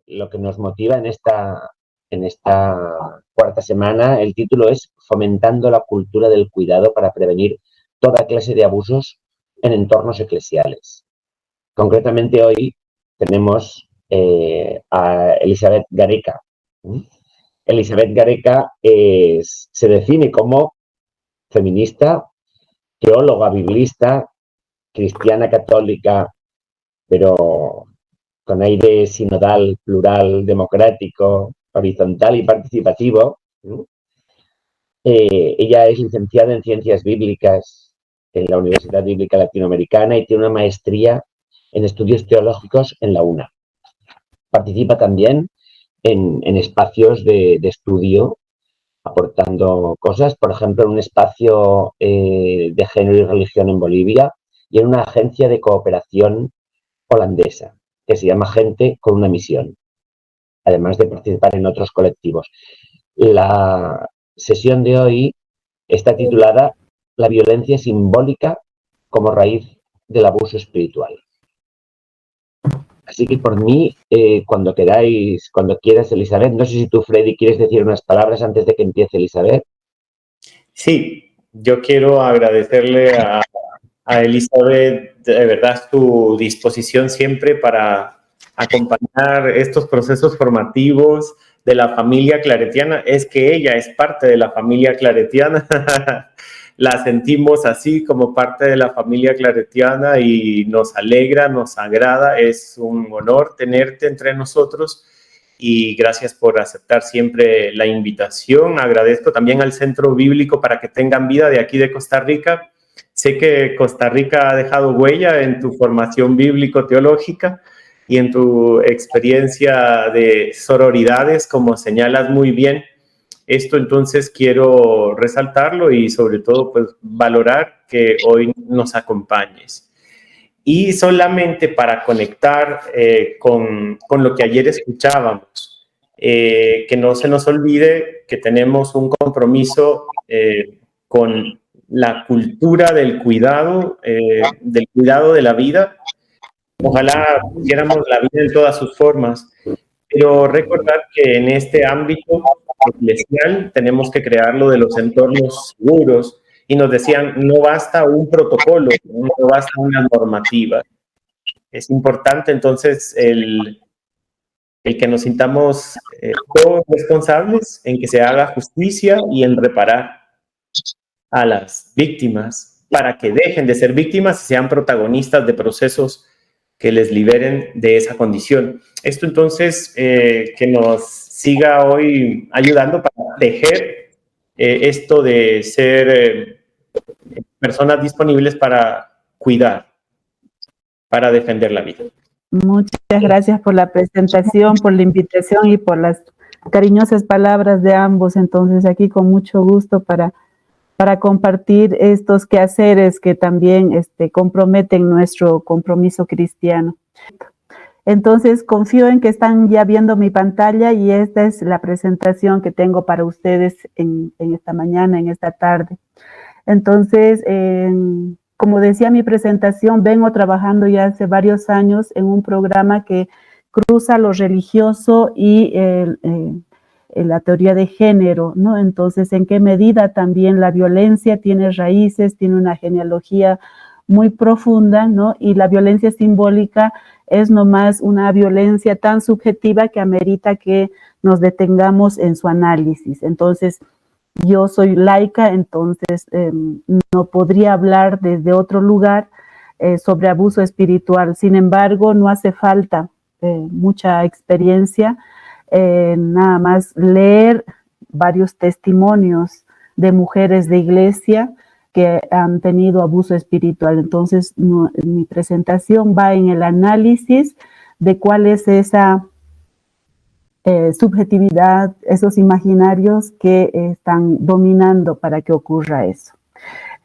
lo que nos motiva en esta cuarta semana, el título es Fomentando la cultura del cuidado para prevenir toda clase de abusos en entornos eclesiales. Concretamente hoy tenemos a Elizabeth Gareca. Elizabeth Gareca se define como feminista, teóloga biblista, cristiana católica, pero con aire sinodal, plural, democrático, horizontal y participativo. Ella es licenciada en Ciencias Bíblicas en la Universidad Bíblica Latinoamericana y tiene una maestría en Estudios Teológicos en la UNA. Participa también en espacios de estudio, aportando cosas, por ejemplo, en un espacio de género y religión en Bolivia y en una agencia de cooperación holandesa que se llama Gente con una Misión, además de participar en otros colectivos. La sesión de hoy está titulada La violencia simbólica como raíz del abuso espiritual. Así que por mí, cuando quieras, Elizabeth, no sé si tú, Freddy, quieres decir unas palabras antes de que empiece Elizabeth. Sí, yo quiero agradecerle a Elizabeth, de verdad, su disposición siempre para acompañar estos procesos formativos de la familia claretiana. Es que ella es parte de la familia claretiana. La sentimos así como parte de la familia claretiana y nos alegra, nos agrada. Es un honor tenerte entre nosotros y gracias por aceptar siempre la invitación. Agradezco también al Centro Bíblico para que tengan vida de aquí de Costa Rica. Sé que Costa Rica ha dejado huella en tu formación bíblico-teológica y en tu experiencia de sororidades, como señalas muy bien. Esto entonces quiero resaltarlo y sobre todo pues valorar que hoy nos acompañes. Y solamente para conectar con lo que ayer escuchábamos, que no se nos olvide que tenemos un compromiso con la cultura del cuidado de la vida. Ojalá viéramos la vida en todas sus formas, pero recordar que en este ámbito eclesial tenemos que crearlo de los entornos seguros, y nos decían, no basta un protocolo, no basta una normativa. Es importante entonces el que nos sintamos todos responsables en que se haga justicia y en reparar a las víctimas para que dejen de ser víctimas y sean protagonistas de procesos que les liberen de esa condición. Esto entonces que nos siga hoy ayudando para tejer esto de ser personas disponibles para cuidar, para defender la vida. Muchas gracias por la presentación, por la invitación y por las cariñosas palabras de ambos. Entonces aquí con mucho gusto para compartir estos quehaceres que también comprometen nuestro compromiso cristiano. Entonces confío en que están ya viendo mi pantalla y esta es la presentación que tengo para ustedes en esta mañana, en esta tarde. Entonces, como decía mi presentación, vengo trabajando ya hace varios años en un programa que cruza lo religioso y la teoría de género, ¿no? Entonces, ¿en qué medida también la violencia tiene raíces, tiene una genealogía muy profunda, ¿no? Y la violencia simbólica es nomás una violencia tan subjetiva que amerita que nos detengamos en su análisis. Entonces, yo soy laica, entonces no podría hablar desde otro lugar sobre abuso espiritual. Sin embargo, no hace falta mucha experiencia, nada más leer varios testimonios de mujeres de iglesia que han tenido abuso espiritual. Entonces, mi presentación va en el análisis de cuál es esa subjetividad, esos imaginarios que están dominando para que ocurra eso.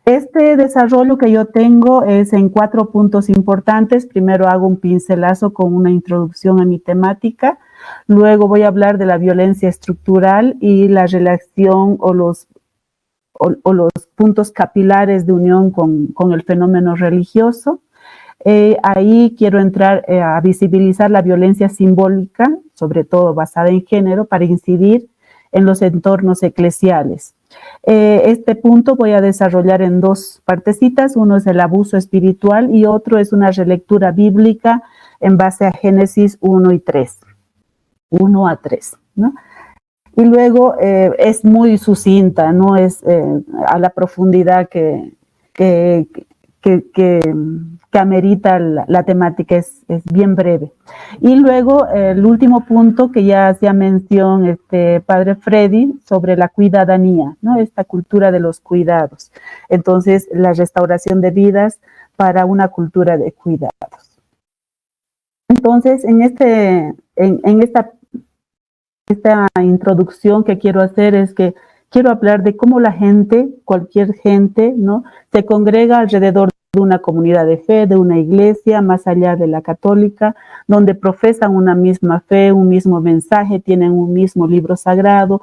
Este desarrollo que yo tengo es en 4 puntos importantes. Primero hago un pincelazo con una introducción a mi temática. Luego voy a hablar de la violencia estructural y la relación o los puntos capilares de unión con el fenómeno religioso. Ahí quiero entrar a visibilizar la violencia simbólica, sobre todo basada en género, para incidir en los entornos eclesiales. Este punto voy a desarrollar en dos partecitas. Uno es el abuso espiritual y otro es una relectura bíblica en base a Génesis 1 y 3. 1 a 3, ¿no? Y luego es muy sucinta, no es a la profundidad que amerita la temática, es bien breve. Y luego el último punto que ya hacía mención padre Freddy sobre la cuidadanía, ¿no? Esta cultura de los cuidados. Entonces, la restauración de vidas para una cultura de cuidados. Entonces, en esta introducción que quiero hacer es que quiero hablar de cómo la gente, cualquier gente, ¿no?, se congrega alrededor de una comunidad de fe, de una iglesia, más allá de la católica, donde profesan una misma fe, un mismo mensaje, tienen un mismo libro sagrado,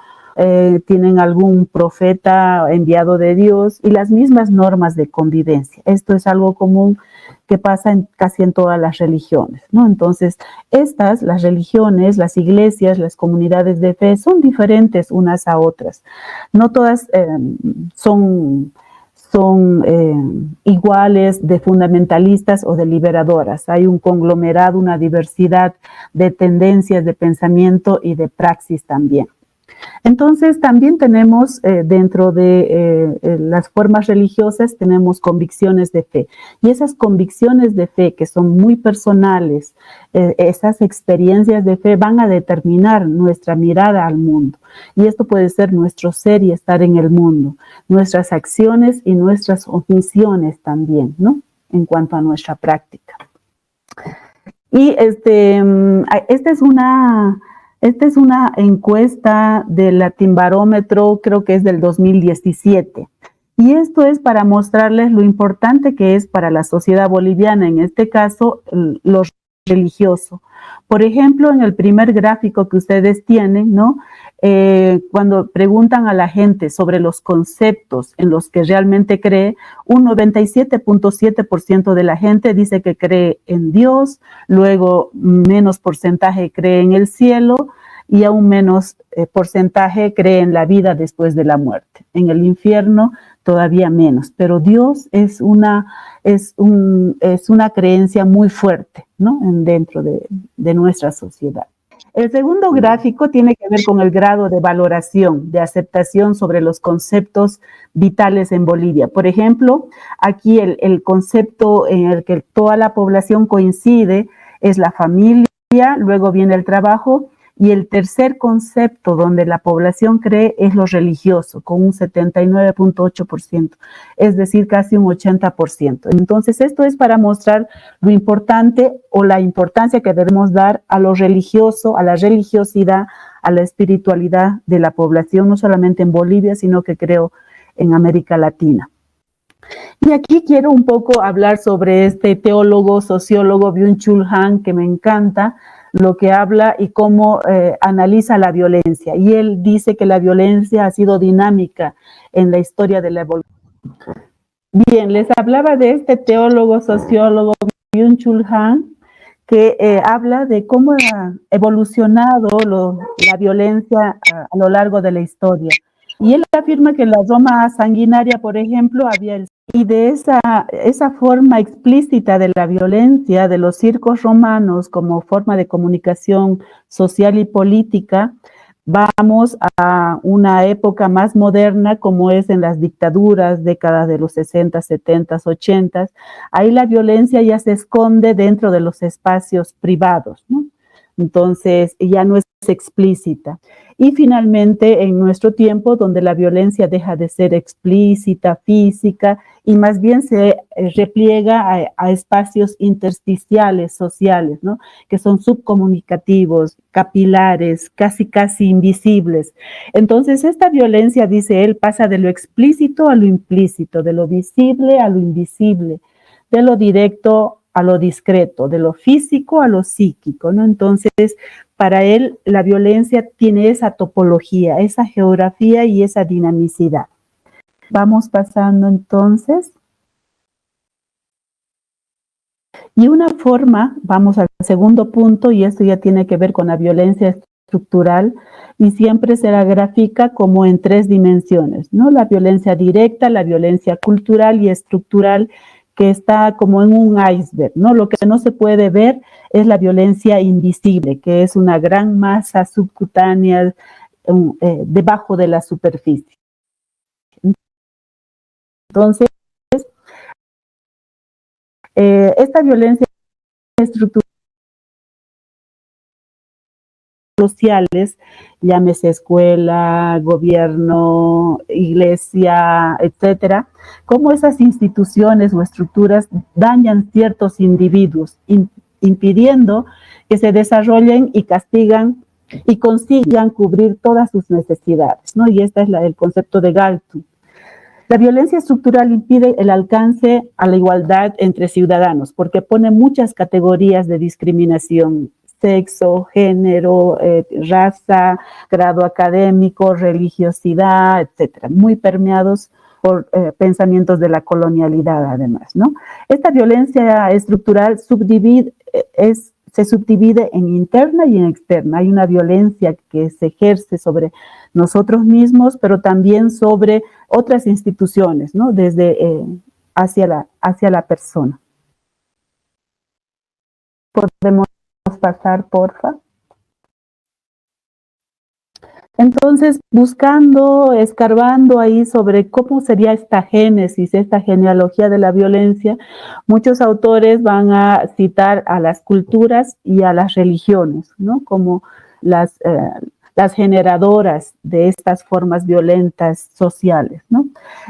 tienen algún profeta enviado de Dios y las mismas normas de convivencia. Esto es algo común que pasa casi en todas las religiones, ¿no? Entonces, las religiones, las iglesias, las comunidades de fe son diferentes unas a otras. No todas son iguales de fundamentalistas o de liberadoras. Hay un conglomerado, una diversidad de tendencias de pensamiento y de praxis también. Entonces, también tenemos dentro de las formas religiosas, tenemos convicciones de fe. Y esas convicciones de fe, que son muy personales, esas experiencias de fe van a determinar nuestra mirada al mundo. Y esto puede ser nuestro ser y estar en el mundo, nuestras acciones y nuestras omisiones también, ¿no?, en cuanto a nuestra práctica. Y esta es una encuesta del Latinbarómetro, creo que es del 2017. Y esto es para mostrarles lo importante que es para la sociedad boliviana, en este caso, lo religioso. Por ejemplo, en el primer gráfico que ustedes tienen, ¿no?, cuando preguntan a la gente sobre los conceptos en los que realmente cree, un 97.7% de la gente dice que cree en Dios, luego menos porcentaje cree en el cielo y aún menos porcentaje cree en la vida después de la muerte. En el infierno todavía menos, pero Dios es una creencia muy fuerte, ¿no?, dentro de nuestra sociedad. El segundo gráfico tiene que ver con el grado de valoración, de aceptación sobre los conceptos vitales en Bolivia. Por ejemplo, aquí el concepto en el que toda la población coincide es la familia, luego viene el trabajo, y el tercer concepto donde la población cree es lo religioso, con un 79.8%, es decir, casi un 80%. Entonces, esto es para mostrar lo importante o la importancia que debemos dar a lo religioso, a la religiosidad, a la espiritualidad de la población, no solamente en Bolivia, sino que creo en América Latina. Y aquí quiero un poco hablar sobre este teólogo, sociólogo Byung-Chul Han, que me encanta lo que habla y cómo analiza la violencia. Y él dice que la violencia ha sido dinámica en la historia de la evolución. Bien, les hablaba de este teólogo, sociólogo Byung-Chul Han, que habla de cómo ha evolucionado la violencia a lo largo de la historia. Y él afirma que en la Roma sanguinaria, por ejemplo, y de esa forma explícita de la violencia de los circos romanos como forma de comunicación social y política, vamos a una época más moderna como es en las dictaduras, décadas de los 60, 70, 80. Ahí la violencia ya se esconde dentro de los espacios privados, ¿no? Entonces ya no es explícita. Y finalmente en nuestro tiempo donde la violencia deja de ser explícita, física, y más bien se repliega a espacios intersticiales, sociales, ¿no?, que son subcomunicativos, capilares, casi invisibles. Entonces esta violencia, dice él, pasa de lo explícito a lo implícito, de lo visible a lo invisible, de lo directo a lo discreto, de lo físico a lo psíquico, ¿no? Entonces, para él, la violencia tiene esa topología, esa geografía y esa dinamicidad. Vamos pasando entonces. Y una forma, vamos al segundo punto, y esto ya tiene que ver con la violencia estructural, y siempre se la grafica como en 3 dimensiones, ¿no? La violencia directa, la violencia cultural y estructural, que está como en un iceberg, ¿no? Lo que no se puede ver es la violencia invisible, que es una gran masa subcutánea debajo de la superficie. Entonces, esta violencia estructural sociales, llámese escuela, gobierno, iglesia, etcétera, cómo esas instituciones o estructuras dañan ciertos individuos, impidiendo que se desarrollen y castigan y consigan cubrir todas sus necesidades, ¿no? Y este es el concepto de Galtung. La violencia estructural impide el alcance a la igualdad entre ciudadanos porque pone muchas categorías de discriminación: sexo, género, raza, grado académico, religiosidad, etcétera, muy permeados por pensamientos de la colonialidad, además, ¿no? Esta violencia estructural se subdivide en interna y en externa. Hay una violencia que se ejerce sobre nosotros mismos, pero también sobre otras instituciones, ¿no? Desde hacia la persona. Podemos pasar, porfa. Entonces, buscando, escarbando ahí sobre cómo sería esta génesis, esta genealogía de la violencia, muchos autores van a citar a las culturas y a las religiones, ¿no? Como las generadoras de estas formas violentas sociales, ¿no?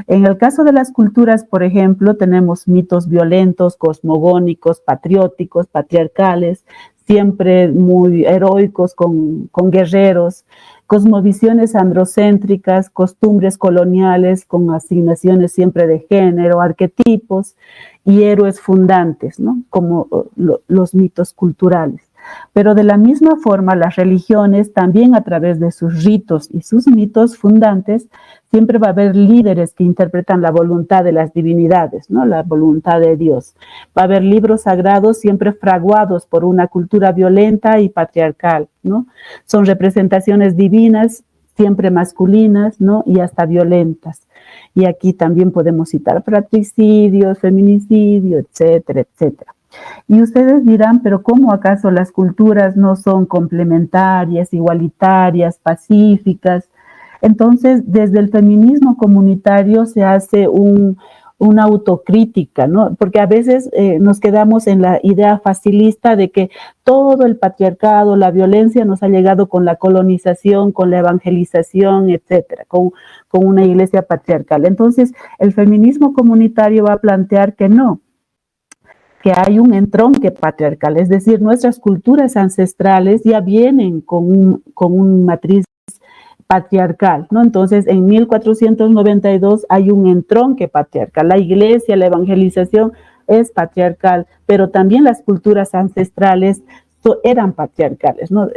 En el caso de las culturas, por ejemplo, tenemos mitos violentos, cosmogónicos, patrióticos, patriarcales, siempre muy heroicos, con guerreros, cosmovisiones androcéntricas, costumbres coloniales con asignaciones siempre de género, arquetipos y héroes fundantes, ¿no? Como los mitos culturales. Pero de la misma forma, las religiones también, a través de sus ritos y sus mitos fundantes, siempre va a haber líderes que interpretan la voluntad de las divinidades, ¿no? La voluntad de Dios. Va a haber libros sagrados siempre fraguados por una cultura violenta y patriarcal, ¿no? Son representaciones divinas, siempre masculinas, ¿no? Y hasta violentas. Y aquí también podemos citar fratricidios, feminicidio, etcétera, etcétera. Y ustedes dirán, pero ¿cómo acaso las culturas no son complementarias, igualitarias, pacíficas? Entonces, desde el feminismo comunitario se hace una autocrítica, ¿no? Porque a veces nos quedamos en la idea facilista de que todo el patriarcado, la violencia nos ha llegado con la colonización, con la evangelización, etcétera, con una iglesia patriarcal. Entonces, el feminismo comunitario va a plantear que no, que hay un entronque patriarcal, es decir, nuestras culturas ancestrales ya vienen con un matriz patriarcal, ¿no? Entonces, en 1492 hay un entronque patriarcal. La iglesia, la evangelización es patriarcal, pero también las culturas ancestrales eran patriarcales, ¿no?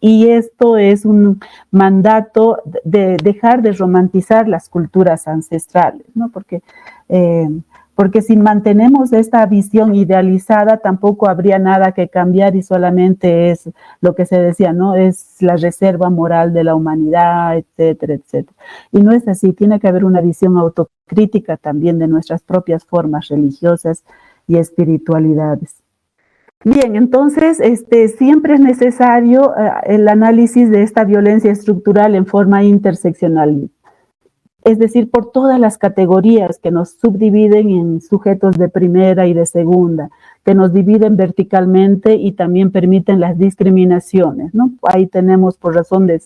Y esto es un mandato de dejar de romantizar las culturas ancestrales, ¿no? Porque si mantenemos esta visión idealizada, tampoco habría nada que cambiar y solamente es lo que se decía, ¿no? Es la reserva moral de la humanidad, etcétera, etcétera. Y no es así, tiene que haber una visión autocrítica también de nuestras propias formas religiosas y espiritualidades. Bien, entonces siempre es necesario el análisis de esta violencia estructural en forma interseccional. Es decir, por todas las categorías que nos subdividen en sujetos de primera y de segunda, que nos dividen verticalmente y también permiten las discriminaciones, ¿no? Ahí tenemos por razón de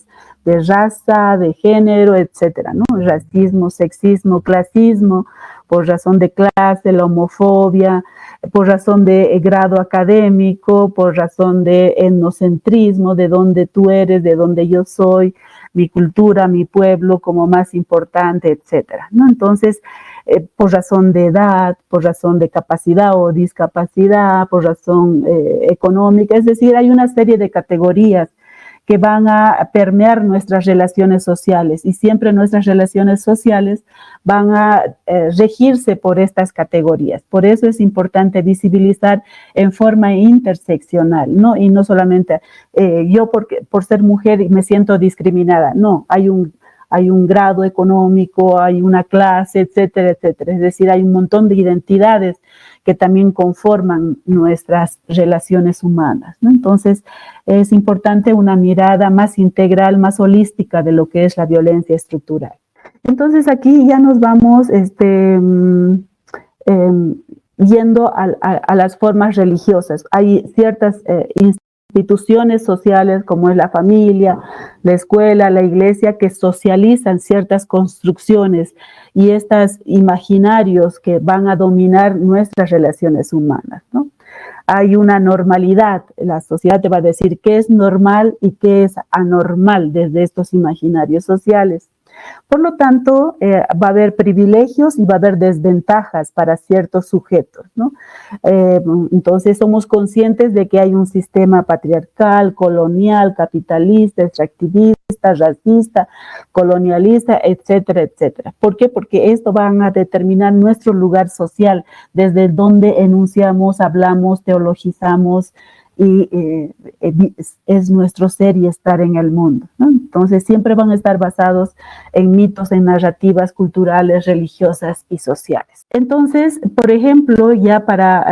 raza, de género, etcétera, ¿no? Racismo, sexismo, clasismo, por razón de clase, la homofobia, por razón de grado académico, por razón de etnocentrismo, de dónde tú eres, de dónde yo soy, mi cultura, mi pueblo como más importante, etcétera, ¿no? Entonces, por razón de edad, por razón de capacidad o discapacidad, por razón económica, es decir, hay una serie de categorías que van a permear nuestras relaciones sociales, y siempre nuestras relaciones sociales van a regirse por estas categorías. Por eso es importante visibilizar en forma interseccional, ¿no? Y no solamente yo por ser mujer me siento discriminada, no, hay un grado económico, hay una clase, etcétera, etcétera. Es decir, hay un montón de identidades que también conforman nuestras relaciones humanas, ¿no? Entonces, es importante una mirada más integral, más holística de lo que es la violencia estructural. Entonces, aquí ya nos vamos yendo a las formas religiosas. Hay ciertas instituciones sociales como es la familia, la escuela, la iglesia, que socializan ciertas construcciones y estos imaginarios que van a dominar nuestras relaciones humanas, ¿no? Hay una normalidad, la sociedad te va a decir qué es normal y qué es anormal desde estos imaginarios sociales. Por lo tanto, va a haber privilegios y va a haber desventajas para ciertos sujetos, ¿no? Entonces, somos conscientes de que hay un sistema patriarcal, colonial, capitalista, extractivista, racista, colonialista, etcétera, etcétera. ¿Por qué? Porque esto van a determinar nuestro lugar social, desde donde enunciamos, hablamos, teologizamos, y es nuestro ser y estar en el mundo, ¿no? Entonces siempre van a estar basados en mitos, en narrativas culturales, religiosas y sociales. Entonces, por ejemplo, ya para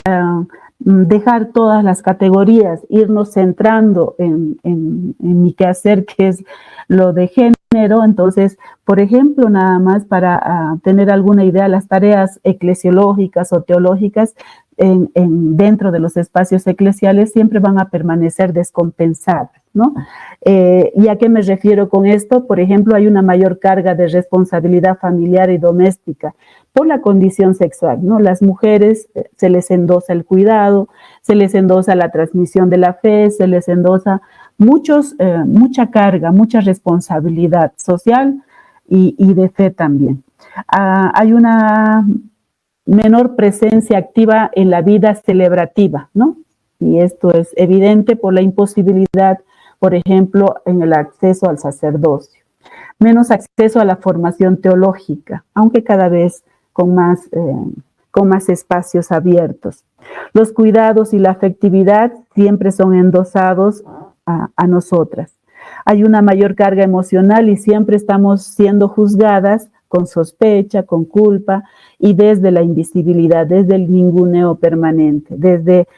dejar todas las categorías, irnos centrando en mi quehacer, que es lo de género. Entonces, por ejemplo, nada más para tener alguna idea, las tareas eclesiológicas o teológicas dentro de los espacios eclesiales siempre van a permanecer descompensadas, ¿no? ¿Y a qué me refiero con esto? Por ejemplo, hay una mayor carga de responsabilidad familiar y doméstica por la condición sexual, ¿no? Las mujeres se les endosa el cuidado, se les endosa la transmisión de la fe, se les endosa mucha carga, mucha responsabilidad social y de fe también. Hay una menor presencia activa en la vida celebrativa, ¿no? Y esto es evidente por la imposibilidad, por ejemplo, en el acceso al sacerdocio. Menos acceso a la formación teológica, aunque cada vez con más espacios abiertos. Los cuidados y la afectividad siempre son endosados a nosotras. Hay una mayor carga emocional y siempre estamos siendo juzgadas con sospecha, con culpa y desde la invisibilidad, desde el ninguneo permanente, desde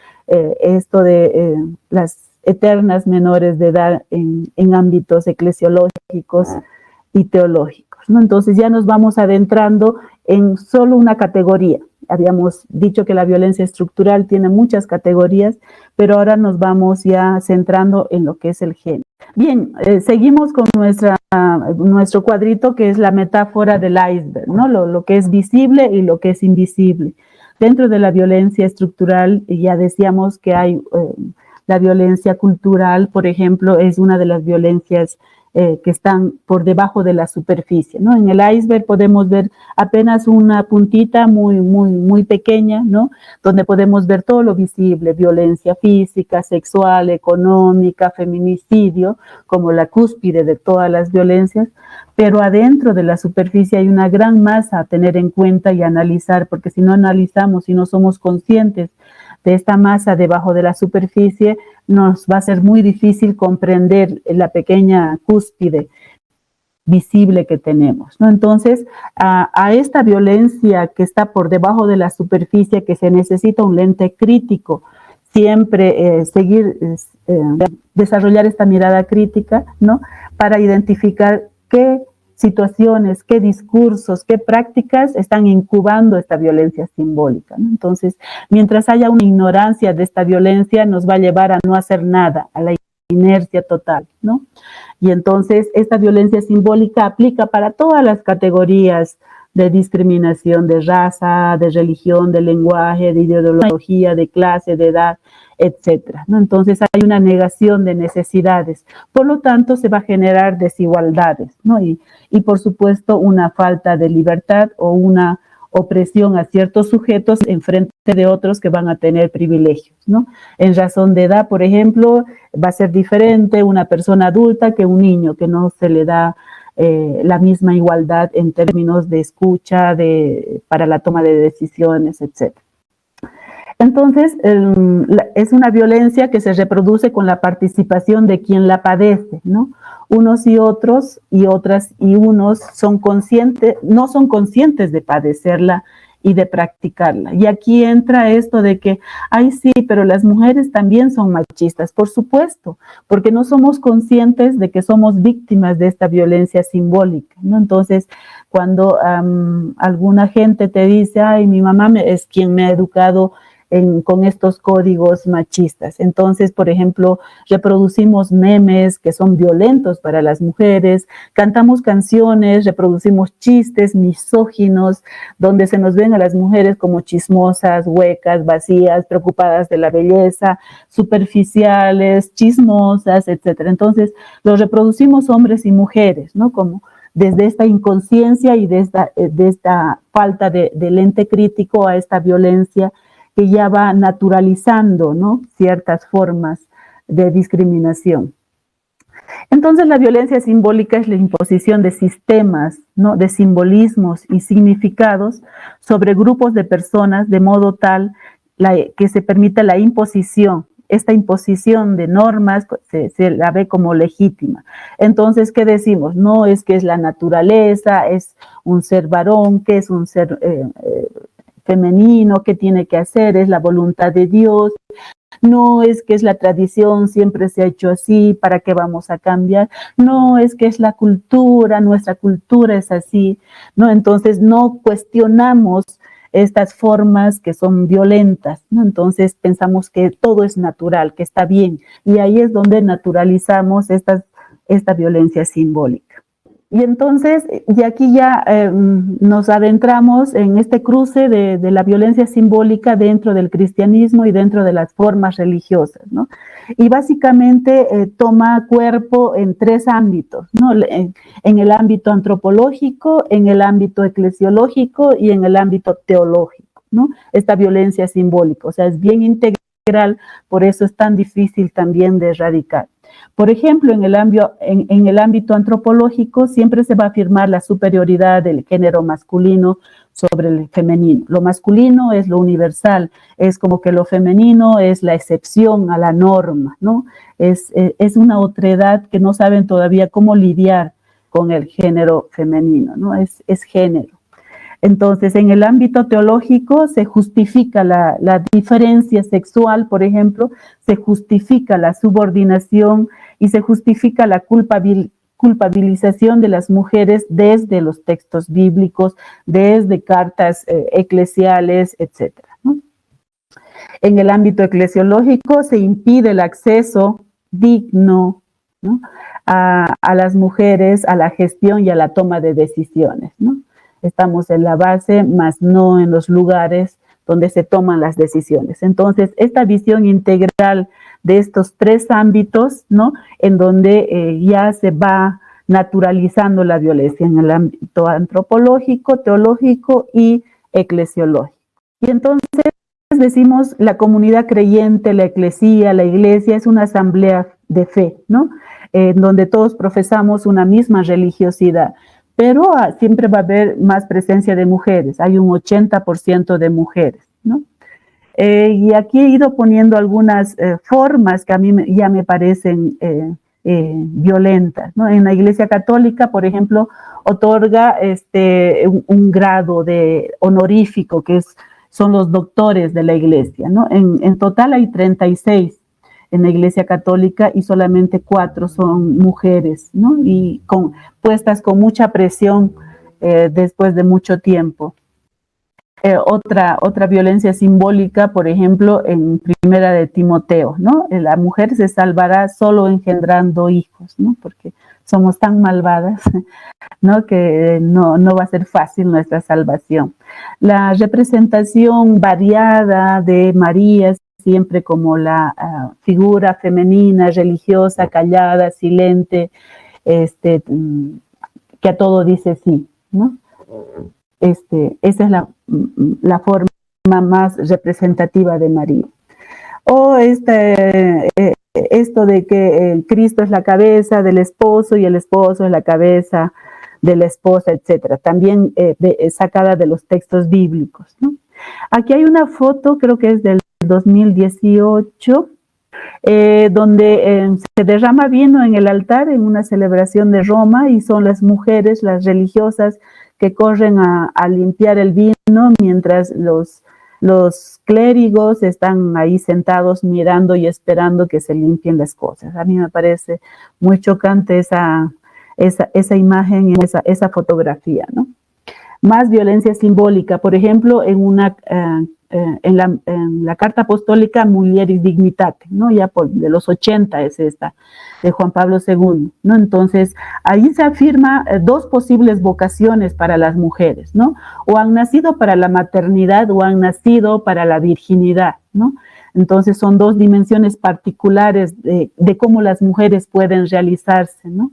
esto de las eternas menores de edad en ámbitos eclesiológicos y teológicos, ¿no? Entonces ya nos vamos adentrando en solo una categoría. Habíamos dicho que la violencia estructural tiene muchas categorías, pero ahora nos vamos ya centrando en lo que es el género. Bien, seguimos con nuestro cuadrito, que es la metáfora del iceberg, ¿no? Lo que es visible y lo que es invisible. Dentro de la violencia estructural ya decíamos que hay la violencia cultural, por ejemplo, es una de las violencias que están por debajo de la superficie, ¿no? En el iceberg podemos ver apenas una puntita muy pequeña, ¿no? Donde podemos ver todo lo visible: violencia física, sexual, económica, feminicidio, como la cúspide de todas las violencias. Pero adentro de la superficie hay una gran masa a tener en cuenta y analizar, porque si no analizamos, si no somos conscientes de esta masa debajo de la superficie, nos va a ser muy difícil comprender la pequeña cúspide visible que tenemos, ¿no? Entonces, a esta violencia que está por debajo de la superficie, que se necesita un lente crítico, siempre desarrollar esta mirada crítica, ¿no? Para identificar qué situaciones, qué discursos, qué prácticas están incubando esta violencia simbólica, ¿no? Entonces, mientras haya una ignorancia de esta violencia, nos va a llevar a no hacer nada, a la inercia total, ¿no? Y entonces, esta violencia simbólica aplica para todas las categorías de discriminación, de raza, de religión, de lenguaje, de ideología, de clase, de edad, etcétera, ¿no? Entonces hay una negación de necesidades, por lo tanto se va a generar desigualdades, ¿no? Y por supuesto una falta de libertad o opresión a ciertos sujetos en frente de otros que van a tener privilegios, ¿no? En razón de edad, por ejemplo, va a ser diferente una persona adulta que un niño, que no se le da la misma igualdad en términos de escucha, para la toma de decisiones, etc. Entonces, es una violencia que se reproduce con la participación de quien la padece, ¿no? Unos y otros y otras y unos no son conscientes de padecerla y de practicarla. Y aquí entra esto de que, ay sí, pero las mujeres también son machistas, por supuesto, porque no somos conscientes de que somos víctimas de esta violencia simbólica, ¿no? Entonces, cuando alguna gente te dice, ay, mi mamá es quien me ha educado con estos códigos machistas. Entonces, por ejemplo, reproducimos memes que son violentos para las mujeres, cantamos canciones, reproducimos chistes misóginos, donde se nos ven a las mujeres como chismosas, huecas, vacías, preocupadas de la belleza, superficiales, chismosas, etc. Entonces, los reproducimos hombres y mujeres, ¿no? Como desde esta inconsciencia y de esta falta de lente crítico a esta violencia que ya va naturalizando, ¿no?, ciertas formas de discriminación. Entonces, la violencia simbólica es la imposición de sistemas, ¿no?, de simbolismos y significados sobre grupos de personas de modo tal que se permita la imposición. Esta imposición de normas se la ve como legítima. Entonces, ¿qué decimos? No es que es la naturaleza, es un ser varón, que es un ser femenino, qué tiene que hacer, es la voluntad de Dios, no es que es la tradición, siempre se ha hecho así, ¿para qué vamos a cambiar? No es que es la cultura, nuestra cultura es así, ¿no? Entonces no cuestionamos estas formas que son violentas, ¿no? Entonces pensamos que todo es natural, que está bien, y ahí es donde naturalizamos esta violencia simbólica. Y entonces, y aquí ya nos adentramos en este cruce de la violencia simbólica dentro del cristianismo y dentro de las formas religiosas, ¿no? Y básicamente toma cuerpo en tres ámbitos, ¿no? En el ámbito antropológico, en el ámbito eclesiológico y en el ámbito teológico, ¿no? Esta violencia simbólica, o sea, es bien integral, por eso es tan difícil también de erradicar. Por ejemplo, en el ámbito antropológico siempre se va a afirmar la superioridad del género masculino sobre el femenino. Lo masculino es lo universal, es como que lo femenino es la excepción a la norma, ¿no? Es una otredad que no saben todavía cómo lidiar con el género femenino, ¿no? Es género. Entonces, en el ámbito teológico se justifica la diferencia sexual, por ejemplo, se justifica la subordinación y se justifica la culpabilización de las mujeres desde los textos bíblicos, desde cartas eclesiales, etc., ¿no? En el ámbito eclesiológico se impide el acceso digno, ¿no?, a las mujeres, a la gestión y a la toma de decisiones, ¿no? Estamos en la base, más no en los lugares donde se toman las decisiones. Entonces, esta visión integral de estos tres ámbitos, ¿no?, en donde ya se va naturalizando la violencia en el ámbito antropológico, teológico y eclesiológico. Y entonces decimos, la comunidad creyente, la eclesía, la iglesia, es una asamblea de fe, ¿no?, en donde todos profesamos una misma religiosidad. Pero siempre va a haber más presencia de mujeres, hay un 80% de mujeres, ¿no? Y aquí he ido poniendo algunas formas que a mí ya me parecen violentas, ¿no? En la Iglesia Católica, por ejemplo, otorga un grado de honorífico, que son los doctores de la Iglesia, ¿no? En total hay 36 en la Iglesia Católica y solamente 4 son mujeres, ¿no? Y puestas con mucha presión después de mucho tiempo. Otra violencia simbólica, por ejemplo, en Primera de Timoteo, ¿no? La mujer se salvará solo engendrando hijos, ¿no? Porque somos tan malvadas, ¿no?, que no va a ser fácil nuestra salvación. La representación variada de María, siempre como la figura femenina, religiosa, callada, silente, que a todo dice sí, ¿no? esa es la forma más representativa de María. O esto de que Cristo es la cabeza del esposo y el esposo es la cabeza de la esposa, etcétera, también sacada de los textos bíblicos, ¿no? Aquí hay una foto, creo que es del 2018, donde se derrama vino en el altar en una celebración de Roma y son las mujeres, las religiosas, que corren a limpiar el vino mientras los clérigos están ahí sentados mirando y esperando que se limpien las cosas. A mí me parece muy chocante esa imagen y esa fotografía, ¿no? Más violencia simbólica, por ejemplo, en la Carta Apostólica Mulieris Dignitate, ¿no? Ya de los 80 es esta, de Juan Pablo II, ¿no? Entonces, ahí se afirma dos posibles vocaciones para las mujeres, ¿no? O han nacido para la maternidad o han nacido para la virginidad, ¿no? Entonces, son dos dimensiones particulares de cómo las mujeres pueden realizarse, ¿no?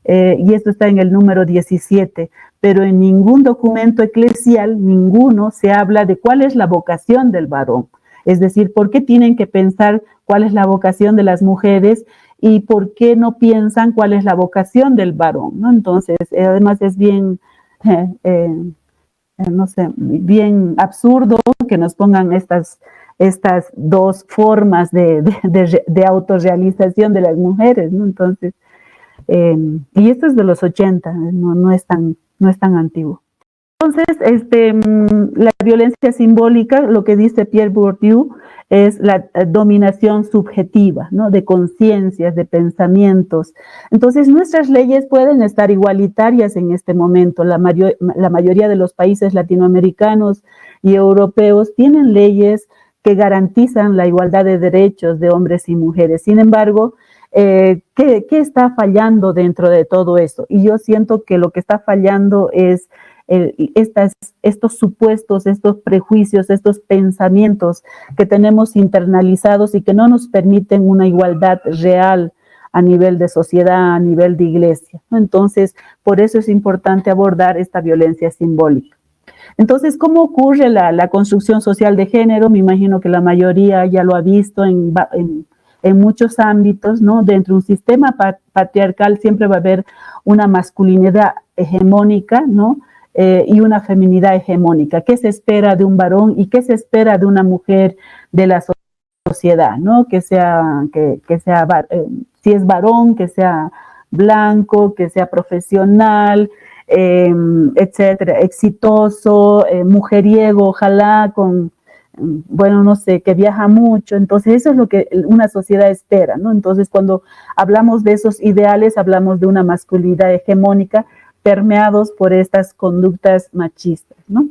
Y esto está en el número 17, pero en ningún documento eclesial, ninguno, se habla de cuál es la vocación del varón. Es decir, ¿por qué tienen que pensar cuál es la vocación de las mujeres y por qué no piensan cuál es la vocación del varón, ¿no? Entonces, además es bien, no sé, bien absurdo que nos pongan estas dos formas de autorrealización de las mujeres, ¿no? Entonces, y esto es de los 80, no es tan antiguo. Entonces, la violencia simbólica, lo que dice Pierre Bourdieu, es la dominación subjetiva, ¿no? De conciencias, de pensamientos. Entonces, nuestras leyes pueden estar igualitarias en este momento. La mayoría de los países latinoamericanos y europeos tienen leyes que garantizan la igualdad de derechos de hombres y mujeres. Sin embargo, ¿qué está fallando dentro de todo eso? Y yo siento que lo que está fallando es estos supuestos, estos prejuicios, estos pensamientos que tenemos internalizados y que no nos permiten una igualdad real a nivel de sociedad, a nivel de iglesia, ¿no? Entonces, por eso es importante abordar esta violencia simbólica. Entonces, ¿cómo ocurre la construcción social de género? Me imagino que la mayoría ya lo ha visto en muchos ámbitos, ¿no? Dentro de un sistema patriarcal siempre va a haber una masculinidad hegemónica, ¿no? Y una feminidad hegemónica. ¿Qué se espera de un varón y qué se espera de una mujer de la sociedad, ¿no? Si es varón, que sea blanco, que sea profesional, etcétera, exitoso, mujeriego, ojalá bueno, no sé, que viaja mucho. Entonces, eso es lo que una sociedad espera, ¿no? Entonces, cuando hablamos de esos ideales, hablamos de una masculinidad hegemónica permeados por estas conductas machistas, ¿no?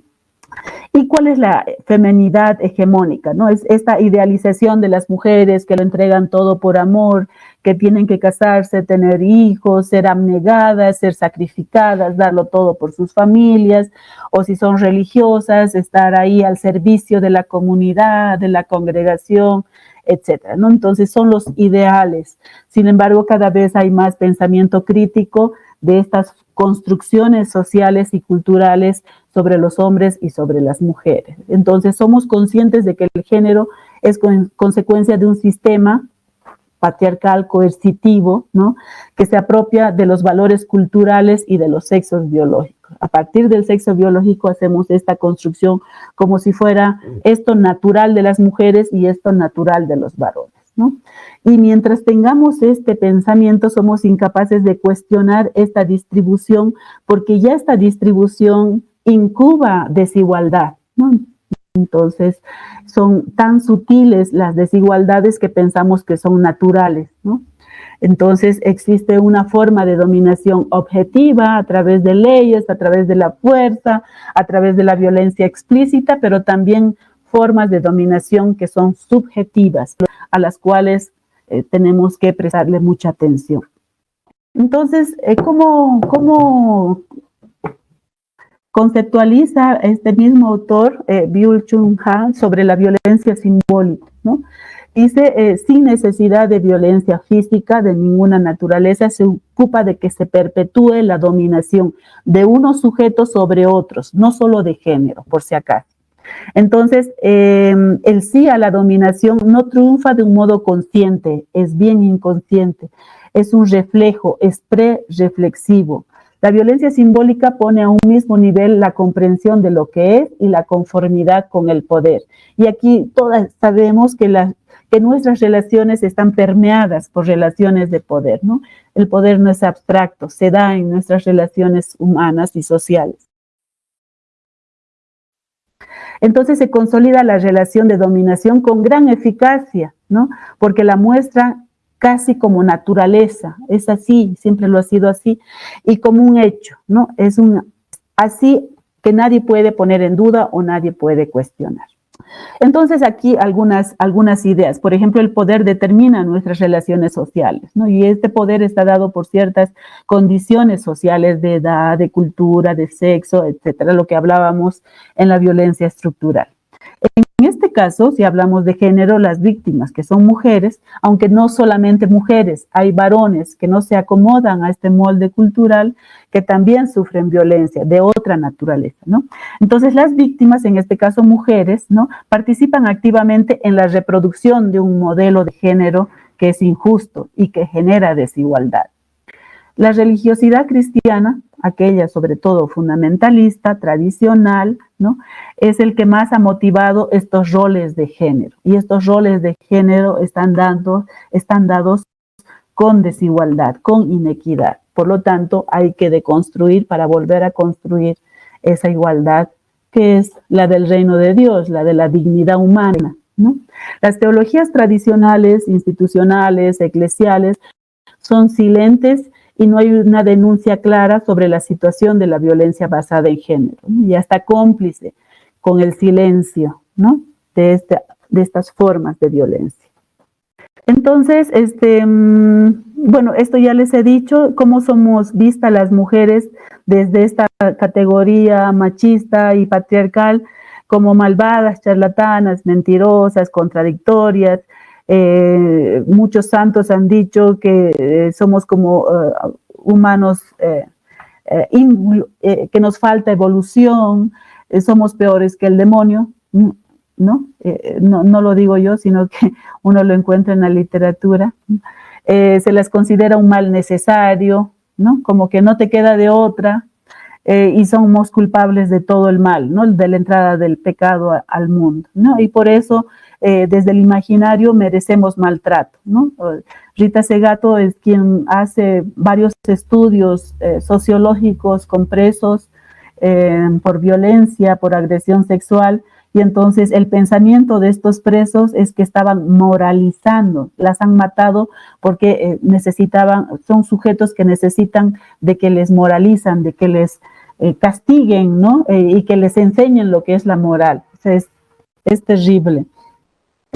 ¿Y cuál es la feminidad hegemónica, no? Es esta idealización de las mujeres que lo entregan todo por amor, que tienen que casarse, tener hijos, ser abnegadas, ser sacrificadas, darlo todo por sus familias, o si son religiosas, estar ahí al servicio de la comunidad, de la congregación, etcétera, ¿no? Entonces son los ideales. Sin embargo, cada vez hay más pensamiento crítico de estas construcciones sociales y culturales sobre los hombres y sobre las mujeres. Entonces somos conscientes de que el género es consecuencia de un sistema patriarcal coercitivo, ¿no? Que se apropia de los valores culturales y de los sexos biológicos. A partir del sexo biológico hacemos esta construcción como si fuera esto natural de las mujeres y esto natural de los varones, ¿no? Y mientras tengamos este pensamiento, somos incapaces de cuestionar esta distribución, porque ya esta distribución incuba desigualdad, ¿no? Entonces, son tan sutiles las desigualdades que pensamos que son naturales, ¿no? Entonces, existe una forma de dominación objetiva a través de leyes, a través de la fuerza, a través de la violencia explícita, pero también formas de dominación que son subjetivas, a las cuales tenemos que prestarle mucha atención. Entonces, ¿cómo conceptualiza este mismo autor, Byung-Chul Han, sobre la violencia simbólica, ¿no? dice, sin necesidad de violencia física de ninguna naturaleza, se ocupa de que se perpetúe la dominación de unos sujetos sobre otros, no solo de género, por si acaso. Entonces, el sí a la dominación no triunfa de un modo consciente, es bien inconsciente, es un reflejo, es pre-reflexivo. La violencia simbólica pone a un mismo nivel la comprensión de lo que es y la conformidad con el poder. Y aquí todas sabemos que nuestras relaciones están permeadas por relaciones de poder, ¿no? El poder no es abstracto, se da en nuestras relaciones humanas y sociales. Entonces se consolida la relación de dominación con gran eficacia, ¿no? Porque la muestra casi como naturaleza, es así, siempre lo ha sido así, y como un hecho, ¿no? Es así que nadie puede poner en duda o nadie puede cuestionar. Entonces aquí algunas ideas. Por ejemplo, el poder determina nuestras relaciones sociales, ¿no? Y este poder está dado por ciertas condiciones sociales de edad, de cultura, de sexo, etcétera, lo que hablábamos en la violencia estructural. En este caso, si hablamos de género, las víctimas, que son mujeres, aunque no solamente mujeres, hay varones que no se acomodan a este molde cultural, que también sufren violencia de otra naturaleza, ¿no? Entonces, las víctimas, en este caso mujeres, ¿no?, participan activamente en la reproducción de un modelo de género que es injusto y que genera desigualdad. La religiosidad cristiana, aquella sobre todo fundamentalista, tradicional, ¿no?, es el que más ha motivado estos roles de género. Y estos roles de género están dados con desigualdad, con inequidad. Por lo tanto, hay que deconstruir para volver a construir esa igualdad que es la del reino de Dios, la de la dignidad humana, ¿no? Las teologías tradicionales, institucionales, eclesiales, son silentes y no hay una denuncia clara sobre la situación de la violencia basada en género, ¿no? Y hasta cómplice con el silencio, ¿no?, de estas formas de violencia. Entonces, bueno, esto ya les he dicho, cómo somos vistas las mujeres desde esta categoría machista y patriarcal, como malvadas, charlatanas, mentirosas, contradictorias. Muchos santos han dicho que somos como humanos, que nos falta evolución, somos peores que el demonio, ¿no? No lo digo yo, sino que uno lo encuentra en la literatura. Se las considera un mal necesario, ¿no?, como que no te queda de otra, y somos culpables de todo el mal, ¿no?, de la entrada del pecado al mundo, ¿no? Y por eso desde el imaginario merecemos maltrato, ¿no? Rita Segato es quien hace varios estudios sociológicos con presos por violencia, por agresión sexual, y entonces el pensamiento de estos presos es que estaban moralizando, las han matado porque son sujetos que necesitan de que les moralizan, de que les castiguen, ¿no? Y que les enseñen lo que es la moral. O sea, es terrible.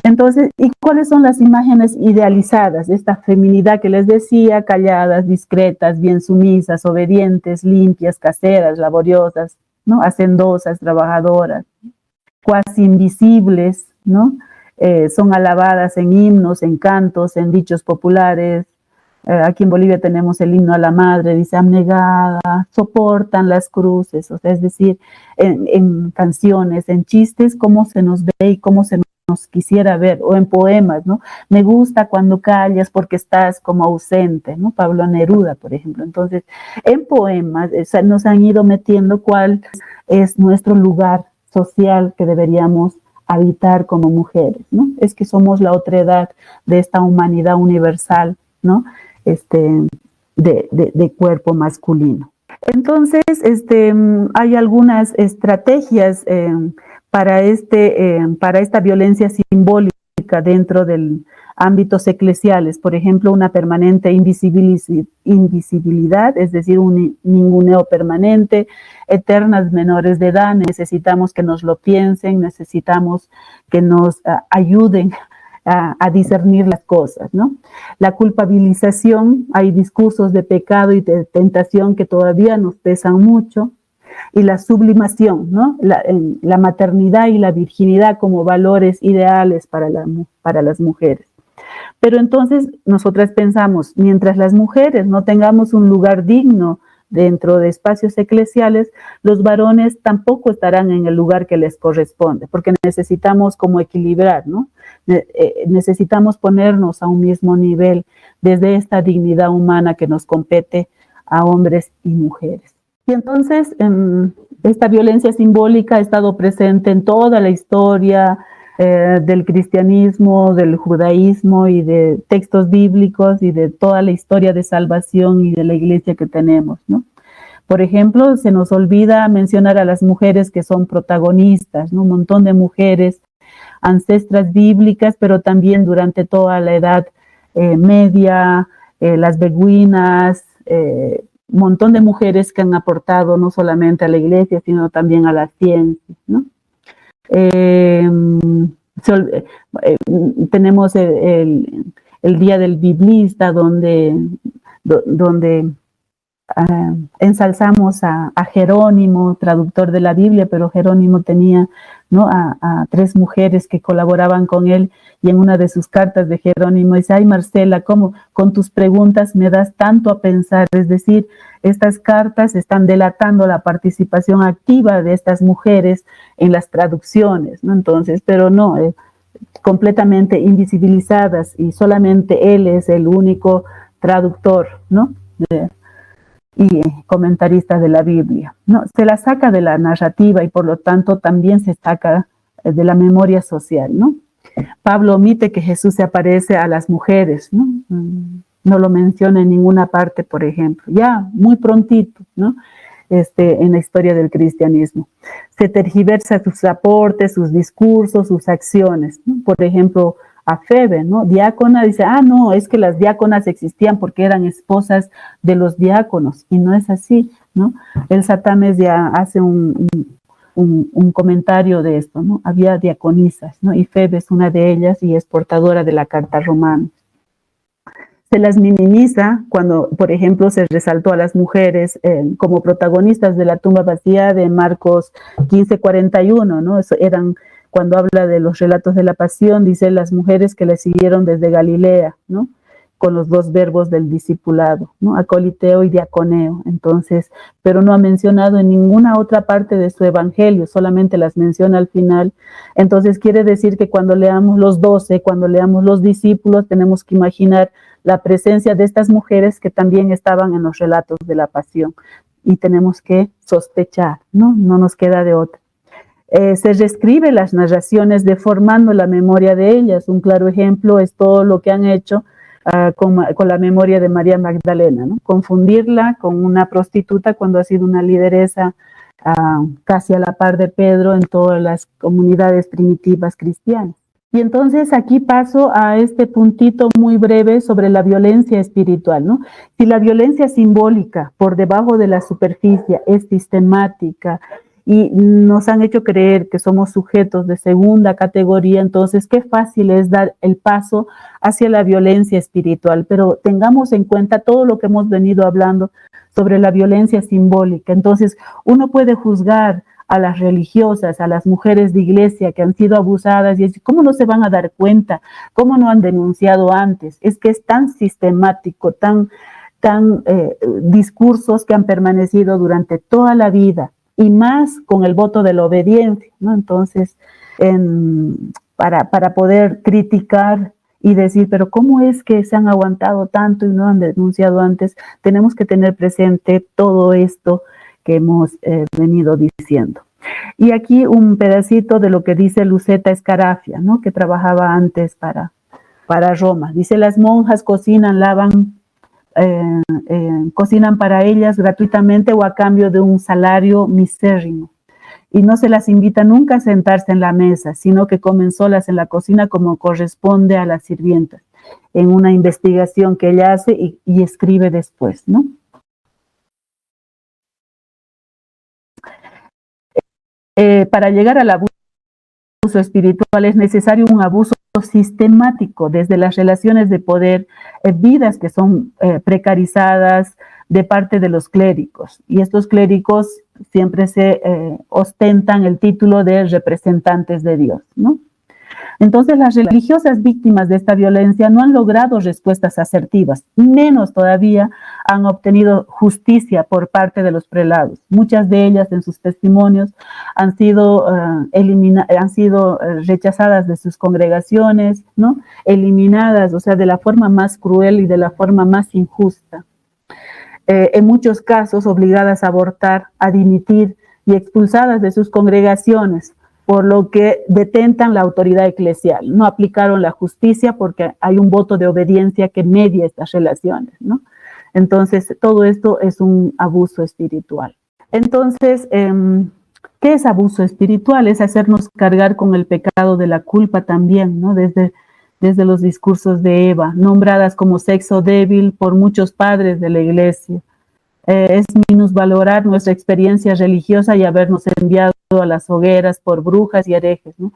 Entonces, ¿y cuáles son las imágenes idealizadas de esta feminidad que les decía? Calladas, discretas, bien sumisas, obedientes, limpias, caseras, laboriosas, ¿no?, hacendosas, trabajadoras, cuasi invisibles, ¿no? Son alabadas en himnos, en cantos, en dichos populares. Aquí en Bolivia tenemos el himno a la madre, dice: abnegada, soportan las cruces. O sea, es decir, en canciones, en chistes, cómo se nos ve y cómo se nos quisiera ver, o en poemas, ¿no? Me gusta cuando callas porque estás como ausente, ¿no? Pablo Neruda, por ejemplo. Entonces, en poemas nos han ido metiendo cuál es nuestro lugar social que deberíamos habitar como mujeres, ¿no? Es que somos la otredad de esta humanidad universal, ¿no?, de cuerpo masculino. Entonces, hay algunas estrategias para esta violencia simbólica dentro del ámbitos eclesiales. Por ejemplo, una permanente invisibilidad, es decir, un ninguneo permanente, eternas menores de edad. Necesitamos que nos lo piensen, necesitamos que nos ayuden a discernir las cosas, ¿no? La culpabilización, hay discursos de pecado y de tentación que todavía nos pesan mucho. y la sublimación, ¿no? La maternidad y la virginidad como valores ideales para las mujeres. Pero entonces nosotras pensamos, mientras las mujeres no tengamos un lugar digno dentro de espacios eclesiales, los varones tampoco estarán en el lugar que les corresponde, porque necesitamos como equilibrar, ¿no? Necesitamos ponernos a un mismo nivel desde esta dignidad humana que nos compete a hombres y mujeres. Y entonces esta violencia simbólica ha estado presente en toda la historia del cristianismo, del judaísmo y de textos bíblicos y de toda la historia de salvación y de la iglesia que tenemos, ¿no? Por ejemplo, se nos olvida mencionar a las mujeres que son protagonistas, ¿no? Un montón de mujeres, ancestras bíblicas, pero también durante toda la Edad Media, las beguinas, un montón de mujeres que han aportado no solamente a la iglesia, sino también a la ciencia, ¿no? Tenemos el Día del Biblista, donde ensalzamos a Jerónimo, traductor de la Biblia, pero Jerónimo tenía, ¿no?, a 3 mujeres que colaboraban con él, y en una de sus cartas de Jerónimo dice: ay, Marcela, cómo con tus preguntas me das tanto a pensar. Es decir, estas cartas están delatando la participación activa de estas mujeres en las traducciones, ¿no? Entonces, pero no, completamente invisibilizadas, y solamente él es el único traductor, ¿no?, y comentarista de la Biblia, ¿no? Se la saca de la narrativa y por lo tanto también se saca de la memoria social, ¿no? Pablo omite que Jesús se aparece a las mujeres, ¿no? No lo menciona en ninguna parte, por ejemplo, ya muy prontito, ¿no? En la historia del cristianismo. Se tergiversa sus aportes, sus discursos, sus acciones, ¿no? Por ejemplo, a Febe, ¿no? Diácona, dice: ah, no, es que las diáconas existían porque eran esposas de los diáconos, y no es así, ¿no? El Satames ya hace un comentario de esto, ¿no? Había diaconisas, ¿no? Y Febe es una de ellas y es portadora de la carta romana. Se las minimiza cuando, por ejemplo, se resaltó a las mujeres como protagonistas de la tumba vacía de Marcos 15:41, ¿no? Eso eran, cuando habla de los relatos de la pasión, dice: las mujeres que le siguieron desde Galilea, ¿no? Con los 2 verbos del discipulado, ¿no? Acoliteo y diaconeo. Entonces, pero no ha mencionado en ninguna otra parte de su evangelio, solamente las menciona al final. Entonces quiere decir que cuando leamos los 12, cuando leamos los discípulos, tenemos que imaginar la presencia de estas mujeres que también estaban en los relatos de la pasión, y tenemos que sospechar, ¿no? No nos queda de otra. Se reescribe las narraciones deformando la memoria de ellas. Un claro ejemplo es todo lo que han hecho con la memoria de María Magdalena, ¿no? Confundirla con una prostituta cuando ha sido una lideresa casi a la par de Pedro en todas las comunidades primitivas cristianas. Y entonces aquí paso a este puntito muy breve sobre la violencia espiritual, ¿no? Si la violencia simbólica por debajo de la superficie es sistemática y nos han hecho creer que somos sujetos de segunda categoría, entonces qué fácil es dar el paso hacia la violencia espiritual. Pero tengamos en cuenta todo lo que hemos venido hablando sobre la violencia simbólica. Entonces uno puede juzgar a las religiosas, a las mujeres de iglesia que han sido abusadas, y decir: ¿cómo no se van a dar cuenta? ¿Cómo no han denunciado antes? Es que es tan sistemático, tan discursos que han permanecido durante toda la vida, y más con el voto de la obediencia, ¿no? Entonces, para poder criticar y decir: pero ¿cómo es que se han aguantado tanto y no han denunciado antes? Tenemos que tener presente todo esto que hemos venido diciendo. Y aquí un pedacito de lo que dice Luceta Scarafia, ¿no?, que trabajaba antes para Roma. Dice: las monjas cocinan, lavan, cocinan para ellas gratuitamente o a cambio de un salario misérrimo. Y no se las invita nunca a sentarse en la mesa, sino que comen solas en la cocina como corresponde a las sirvientas, en una investigación que ella hace y escribe después, ¿no? Para llegar al abuso espiritual es necesario un abuso sistemático desde las relaciones de poder, vidas que son precarizadas de parte de los clérigos. Y estos clérigos siempre se ostentan el título de representantes de Dios, ¿no? Entonces, las religiosas víctimas de esta violencia no han logrado respuestas asertivas, menos todavía han obtenido justicia por parte de los prelados. Muchas de ellas en sus testimonios han sido, rechazadas de sus congregaciones, ¿no? Eliminadas, o sea, de la forma más cruel y de la forma más injusta. En muchos casos obligadas a abortar, a dimitir y expulsadas de sus congregaciones, por lo que detentan la autoridad eclesial. No aplicaron la justicia porque hay un voto de obediencia que media estas relaciones, ¿no? Entonces, todo esto es un abuso espiritual. Entonces, ¿qué es abuso espiritual? Es hacernos cargar con el pecado de la culpa también, ¿no? Desde los discursos de Eva, nombradas como sexo débil por muchos padres de la iglesia. Es minusvalorar nuestra experiencia religiosa y habernos enviado a las hogueras por brujas y herejes, ¿no?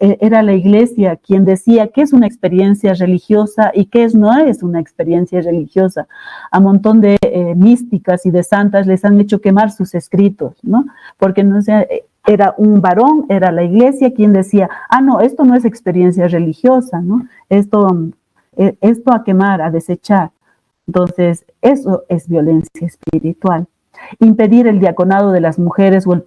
Era la iglesia quien decía qué es una experiencia religiosa y qué no es una experiencia religiosa. A un montón de místicas y de santas les han hecho quemar sus escritos, ¿no? Porque no sé, era un varón, era la iglesia quien decía, no, esto no es experiencia religiosa, ¿no? Esto a quemar, a desechar. Entonces, eso es violencia espiritual. Impedir el diaconado de las mujeres o el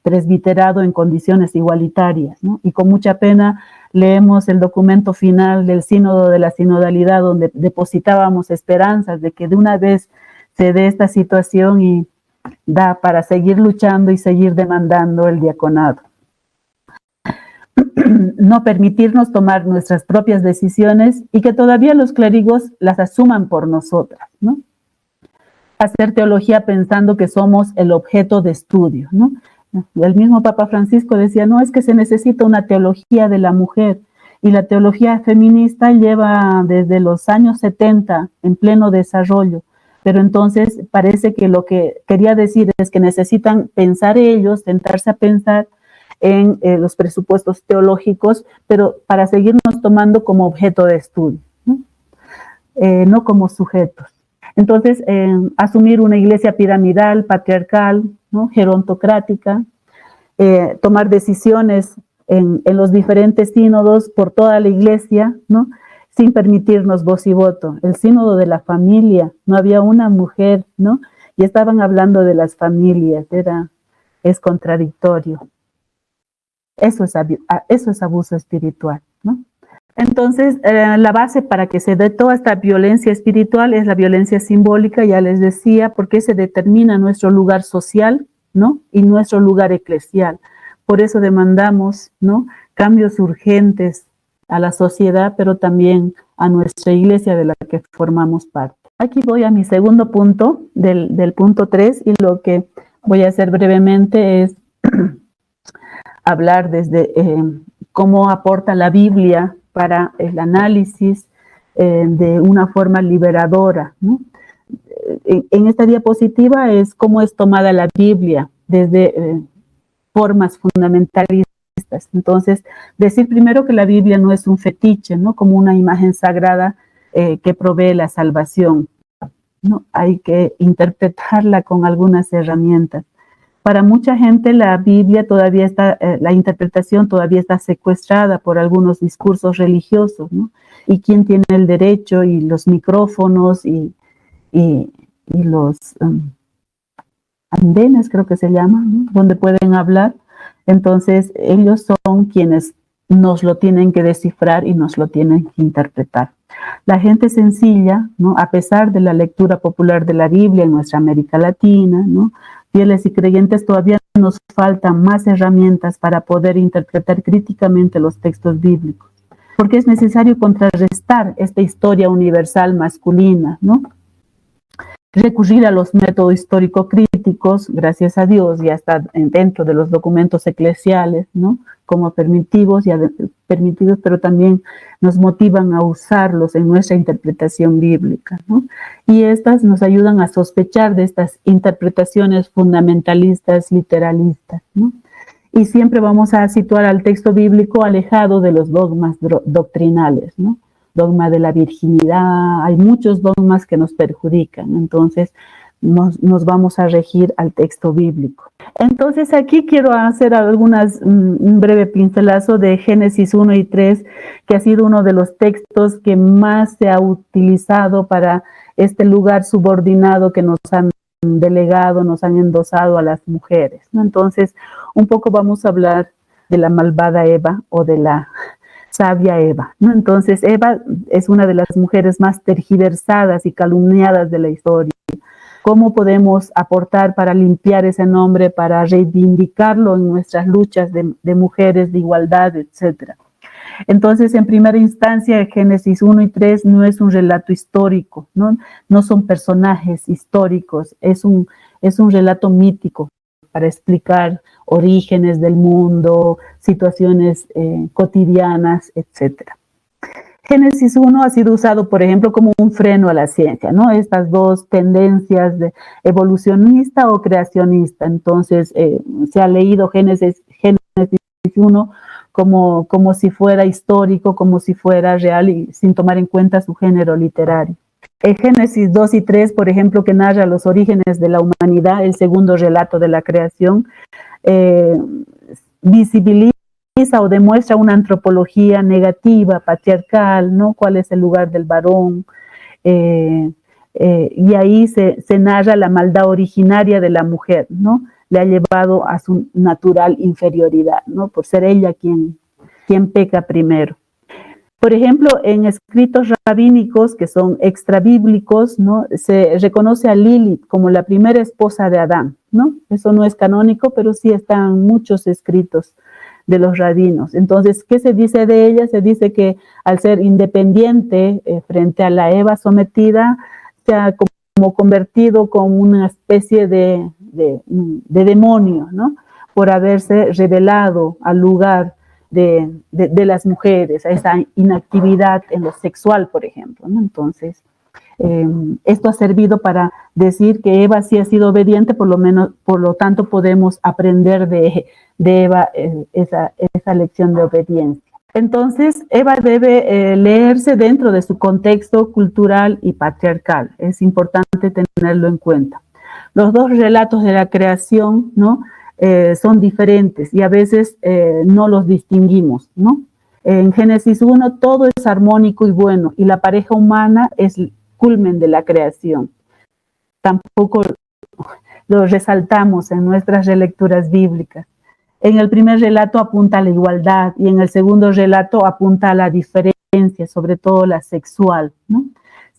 presbiterado en condiciones igualitarias, ¿no? Y con mucha pena leemos el documento final del sínodo de la sinodalidad, donde depositábamos esperanzas de que de una vez se dé esta situación y da para seguir luchando y seguir demandando el diaconado. No permitirnos tomar nuestras propias decisiones y que todavía los clérigos las asuman por nosotras, ¿no? Hacer teología pensando que somos el objeto de estudio, ¿no? El mismo Papa Francisco decía, no, es que se necesita una teología de la mujer, y la teología feminista lleva desde los años 70 en pleno desarrollo, pero entonces parece que lo que quería decir es que necesitan pensar ellos, sentarse a pensar en los presupuestos teológicos, pero para seguirnos tomando como objeto de estudio, ¿no? No como sujetos. Entonces, asumir una iglesia piramidal, patriarcal, ¿no? Gerontocrática, tomar decisiones en los diferentes sínodos por toda la iglesia, ¿no? Sin permitirnos voz y voto. El sínodo de la familia, no había una mujer, ¿no? Y estaban hablando de las familias, es contradictorio. Eso es abuso espiritual, ¿no? Entonces, la base para que se dé toda esta violencia espiritual es la violencia simbólica, ya les decía, porque se determina nuestro lugar social, ¿no? Y nuestro lugar eclesial. Por eso demandamos, ¿no? Cambios urgentes a la sociedad, pero también a nuestra iglesia de la que formamos parte. Aquí voy a mi segundo punto, del punto 3, y lo que voy a hacer brevemente es hablar desde cómo aporta la Biblia para el análisis de una forma liberadora, ¿no? En esta diapositiva es cómo es tomada la Biblia desde formas fundamentalistas. Entonces, decir primero que la Biblia no es un fetiche, ¿no? Como una imagen sagrada que provee la salvación, ¿no? Hay que interpretarla con algunas herramientas. Para mucha gente la Biblia todavía está, la interpretación todavía está secuestrada por algunos discursos religiosos, ¿no? Y quién tiene el derecho y los micrófonos y los andenes, creo que se llaman, ¿no? Donde pueden hablar. Entonces ellos son quienes nos lo tienen que descifrar y nos lo tienen que interpretar. La gente sencilla, ¿no? A pesar de la lectura popular de la Biblia en nuestra América Latina, ¿no? Fieles y creyentes, todavía nos faltan más herramientas para poder interpretar críticamente los textos bíblicos, porque es necesario contrarrestar esta historia universal masculina, ¿no? Recurrir a los métodos histórico-críticos, gracias a Dios, ya está dentro de los documentos eclesiales, ¿no? Como permitidos, pero también nos motivan a usarlos en nuestra interpretación bíblica, ¿no? Y estas nos ayudan a sospechar de estas interpretaciones fundamentalistas, literalistas, ¿no? Y siempre vamos a situar al texto bíblico alejado de los dogmas doctrinales, ¿no? Dogma de la virginidad, hay muchos dogmas que nos perjudican. Entonces, nos vamos a regir al texto bíblico. Entonces aquí quiero hacer un breve pincelazo de Génesis 1 y 3, que ha sido uno de los textos que más se ha utilizado para este lugar subordinado que nos han delegado, nos han endosado a las mujeres, ¿no? Entonces, un poco vamos a hablar de la malvada Eva o de la sabia Eva, ¿no? Entonces, Eva es una de las mujeres más tergiversadas y calumniadas de la historia. ¿Cómo podemos aportar para limpiar ese nombre, para reivindicarlo en nuestras luchas de mujeres, de igualdad, etcétera? Entonces, en primera instancia, Génesis 1 y 3 no es un relato histórico, no son personajes históricos, es un relato mítico para explicar orígenes del mundo, situaciones cotidianas, etc. Génesis 1 ha sido usado, por ejemplo, como un freno a la ciencia, ¿no? Estas dos tendencias de evolucionista o creacionista. Entonces, se ha leído Génesis 1 como si fuera histórico, como si fuera real y sin tomar en cuenta su género literario. En Génesis 2 y 3, por ejemplo, que narra los orígenes de la humanidad, el segundo relato de la creación, visibiliza o demuestra una antropología negativa, patriarcal, ¿no? ¿Cuál es el lugar del varón? Y ahí se narra la maldad originaria de la mujer, ¿no? Le ha llevado a su natural inferioridad, ¿no? Por ser ella quien peca primero. Por ejemplo, en escritos rabínicos que son extrabíblicos, ¿no? Se reconoce a Lilith como la primera esposa de Adán, ¿no? Eso no es canónico, pero sí están muchos escritos de los rabinos. Entonces, ¿qué se dice de ella? Se dice que al ser independiente frente a la Eva sometida, se ha como convertido como una especie de demonio, ¿no? Por haberse revelado al lugar de las mujeres, a esa inactividad en lo sexual, por ejemplo, ¿no? Entonces, esto ha servido para decir que Eva sí ha sido obediente, por lo tanto podemos aprender de Eva esa lección de obediencia. Entonces, Eva debe leerse dentro de su contexto cultural y patriarcal. Es importante tenerlo en cuenta. Los dos relatos de la creación, ¿no? Son diferentes y a veces no los distinguimos, ¿no? En Génesis 1 todo es armónico y bueno, y la pareja humana es el culmen de la creación. Tampoco lo resaltamos en nuestras relecturas bíblicas. En el primer relato apunta a la igualdad y en el segundo relato apunta a la diferencia, sobre todo la sexual, ¿no?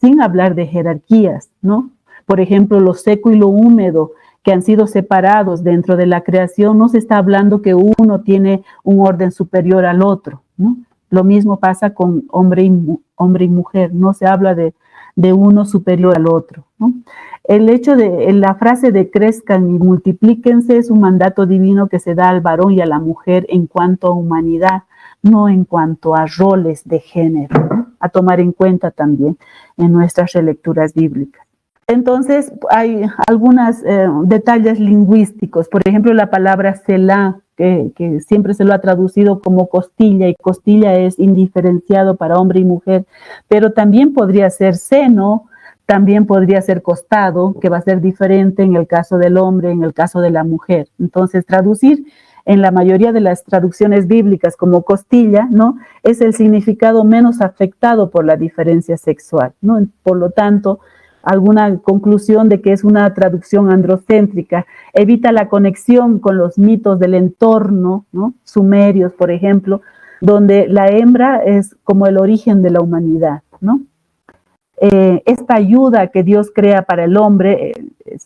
Sin hablar de jerarquías, ¿no? Por ejemplo, lo seco y lo húmedo, que han sido separados dentro de la creación, no se está hablando que uno tiene un orden superior al otro, ¿no? Lo mismo pasa con hombre y mujer, no se habla de uno superior al otro, ¿no? El hecho de la frase de crezcan y multiplíquense es un mandato divino que se da al varón y a la mujer en cuanto a humanidad, no en cuanto a roles de género, ¿no? A tomar en cuenta también en nuestras relecturas bíblicas. Entonces, hay algunos detalles lingüísticos. Por ejemplo, la palabra Selah, que siempre se lo ha traducido como costilla, y costilla es indiferenciado para hombre y mujer, pero también podría ser seno, también podría ser costado, que va a ser diferente en el caso del hombre, en el caso de la mujer. Entonces, traducir en la mayoría de las traducciones bíblicas como costilla, ¿no? Es el significado menos afectado por la diferencia sexual, ¿no? Por lo tanto, alguna conclusión de que es una traducción androcéntrica, evita la conexión con los mitos del entorno, ¿no? Sumerios, por ejemplo, donde la hembra es como el origen de la humanidad, ¿no? Esta ayuda que Dios crea para el hombre,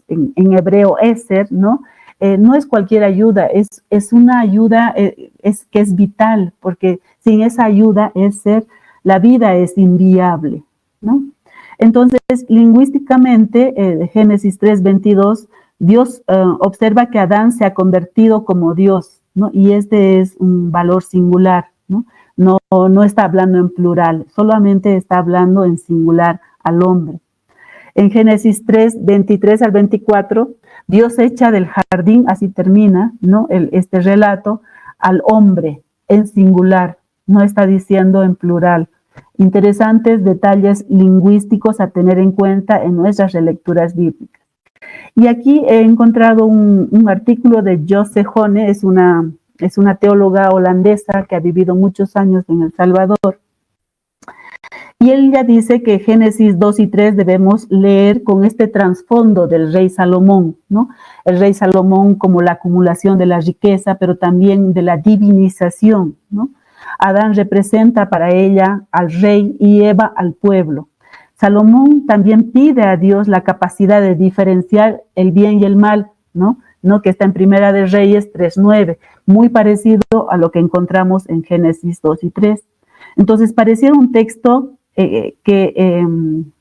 en hebreo Eser, ¿no? No es cualquier ayuda, es una ayuda que es vital, porque sin esa ayuda, Eser, la vida es inviable, ¿no? Entonces, lingüísticamente, Génesis 3:22, Dios observa que Adán se ha convertido como Dios, ¿no? Y este es un valor singular, ¿no? No está hablando en plural, solamente está hablando en singular al hombre. En Génesis 3:23 al 24, Dios echa del jardín, así termina, ¿no? Este relato, al hombre en singular, no está diciendo en plural. Interesantes detalles lingüísticos a tener en cuenta en nuestras relecturas bíblicas. Y aquí he encontrado un artículo de Jose Hone, es una teóloga holandesa que ha vivido muchos años en El Salvador. Y ella dice que Génesis 2 y 3 debemos leer con este trasfondo del rey Salomón, ¿no? El rey Salomón como la acumulación de la riqueza, pero también de la divinización, ¿no? Adán representa para ella al rey y Eva al pueblo. Salomón también pide a Dios la capacidad de diferenciar el bien y el mal, ¿no? Que está en Primera de Reyes 3:9, muy parecido a lo que encontramos en Génesis 2 y 3. Entonces, pareciera un texto en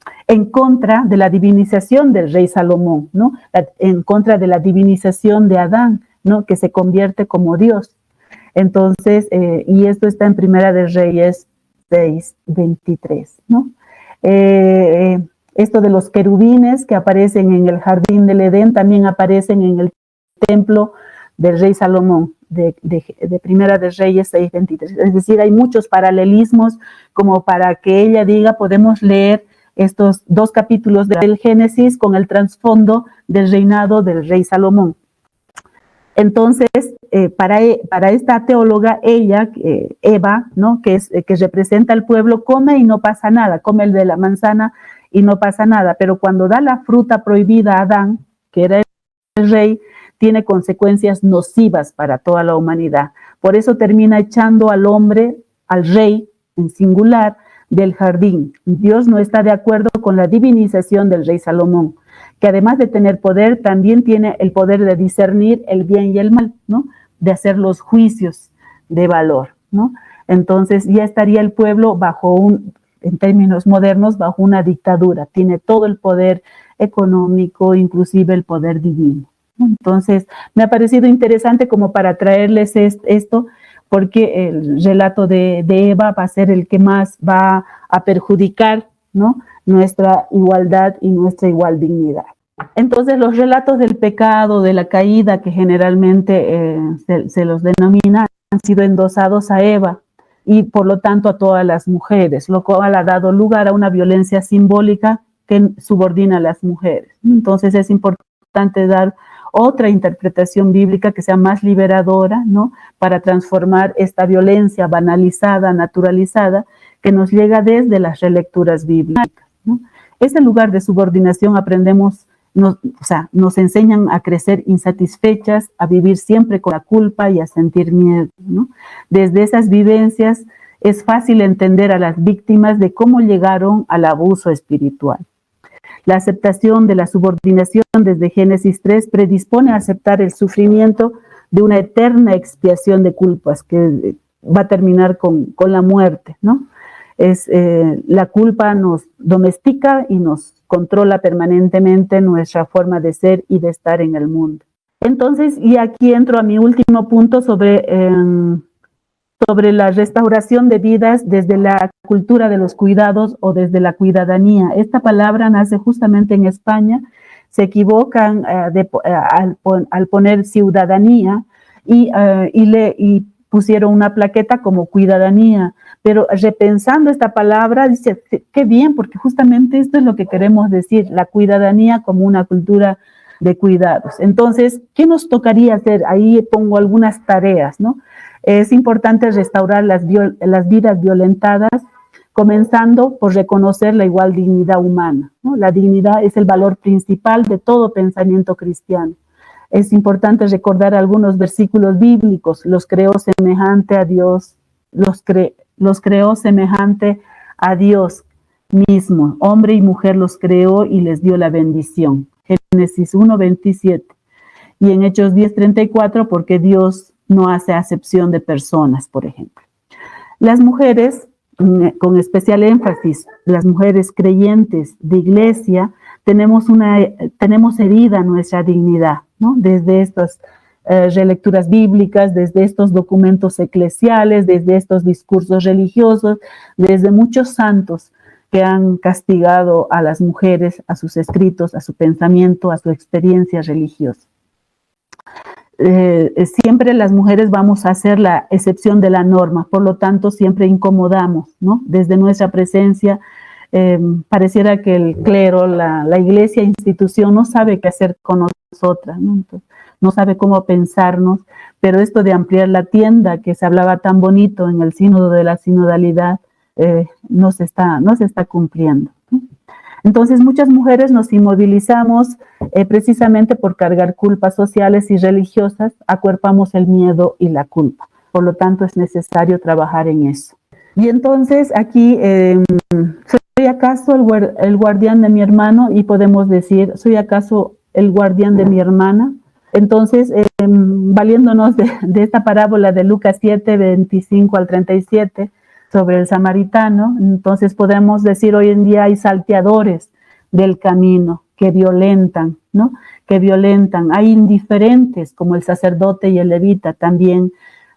contra de la divinización del rey Salomón, ¿no? En contra de la divinización de Adán, ¿no? Que se convierte como Dios. Entonces, y esto está en Primera de Reyes 6:23, ¿no? Esto de los querubines que aparecen en el jardín del Edén también aparecen en el templo del rey Salomón, de Primera de Reyes 6:23. Es decir, hay muchos paralelismos como para que ella diga, podemos leer estos 2 capítulos del Génesis con el trasfondo del reinado del rey Salomón. Entonces, para esta teóloga, ella, Eva, ¿no? que representa al pueblo, come y no pasa nada, come el de la manzana y no pasa nada, pero cuando da la fruta prohibida a Adán, que era el rey, tiene consecuencias nocivas para toda la humanidad. Por eso termina echando al hombre, al rey en singular, del jardín. Dios no está de acuerdo con la divinización del rey Salomón, que además de tener poder, también tiene el poder de discernir el bien y el mal, ¿no? De hacer los juicios de valor, ¿no? Entonces ya estaría el pueblo en términos modernos, bajo una dictadura. Tiene todo el poder económico, inclusive el poder divino. Entonces, me ha parecido interesante como para traerles esto, porque el relato de Eva va a ser el que más va a perjudicar, ¿no? Nuestra igualdad y nuestra igual dignidad. Entonces, los relatos del pecado, de la caída, que generalmente se los denomina, han sido endosados a Eva y por lo tanto a todas las mujeres, lo cual ha dado lugar a una violencia simbólica que subordina a las mujeres. Entonces, es importante dar otra interpretación bíblica que sea más liberadora, ¿no? Para transformar esta violencia banalizada, naturalizada, que nos llega desde las relecturas bíblicas, ¿no? Ese lugar de subordinación aprendemos, nos enseñan a crecer insatisfechas, a vivir siempre con la culpa y a sentir miedo, ¿no? Desde esas vivencias es fácil entender a las víctimas de cómo llegaron al abuso espiritual. La aceptación de la subordinación desde Génesis 3 predispone a aceptar el sufrimiento de una eterna expiación de culpas que va a terminar con la muerte, ¿no? La culpa nos domestica y nos controla permanentemente nuestra forma de ser y de estar en el mundo. Entonces, y aquí entro a mi último punto sobre la restauración de vidas desde la cultura de los cuidados o desde la cuidadanía. Esta palabra nace justamente en España. Se equivocan al poner ciudadanía y pusieron una plaqueta como cuidadanía, pero repensando esta palabra, dice, qué bien, porque justamente esto es lo que queremos decir, la cuidadanía como una cultura de cuidados. Entonces, ¿qué nos tocaría hacer? Ahí pongo algunas tareas, ¿no? Es importante restaurar las vidas violentadas, comenzando por reconocer la igual dignidad humana, ¿no? La dignidad es el valor principal de todo pensamiento cristiano. Es importante recordar algunos versículos bíblicos. Los creó semejante a Dios, los creó semejante a Dios mismo. Hombre y mujer los creó y les dio la bendición. Génesis 1:27. Y en Hechos 10:34, porque Dios no hace acepción de personas, por ejemplo. Las mujeres, con especial énfasis, las mujeres creyentes de iglesia, tenemos herida nuestra dignidad, ¿no? Desde estas relecturas bíblicas, desde estos documentos eclesiales, desde estos discursos religiosos, desde muchos santos que han castigado a las mujeres, a sus escritos, a su pensamiento, a su experiencia religiosa. Siempre las mujeres vamos a ser la excepción de la norma, por lo tanto siempre incomodamos, ¿no? Desde nuestra presencia Pareciera que el clero, la iglesia, institución, no sabe qué hacer con nosotras, ¿no? Entonces, no sabe cómo pensarnos, pero esto de ampliar la tienda, que se hablaba tan bonito en el sínodo de la sinodalidad, no se está cumpliendo, ¿no? Entonces, muchas mujeres nos inmovilizamos precisamente por cargar culpas sociales y religiosas, acuerpamos el miedo y la culpa. Por lo tanto, es necesario trabajar en eso. Y entonces, aquí, ¿soy acaso el guardián de mi hermano? Y podemos decir, ¿soy acaso el guardián de mi hermana? Entonces, valiéndonos de esta parábola de Lucas 7, 25 al 37, sobre el samaritano, entonces podemos decir hoy en día hay salteadores del camino que violentan, ¿no? Que violentan. Hay indiferentes como el sacerdote y el levita también,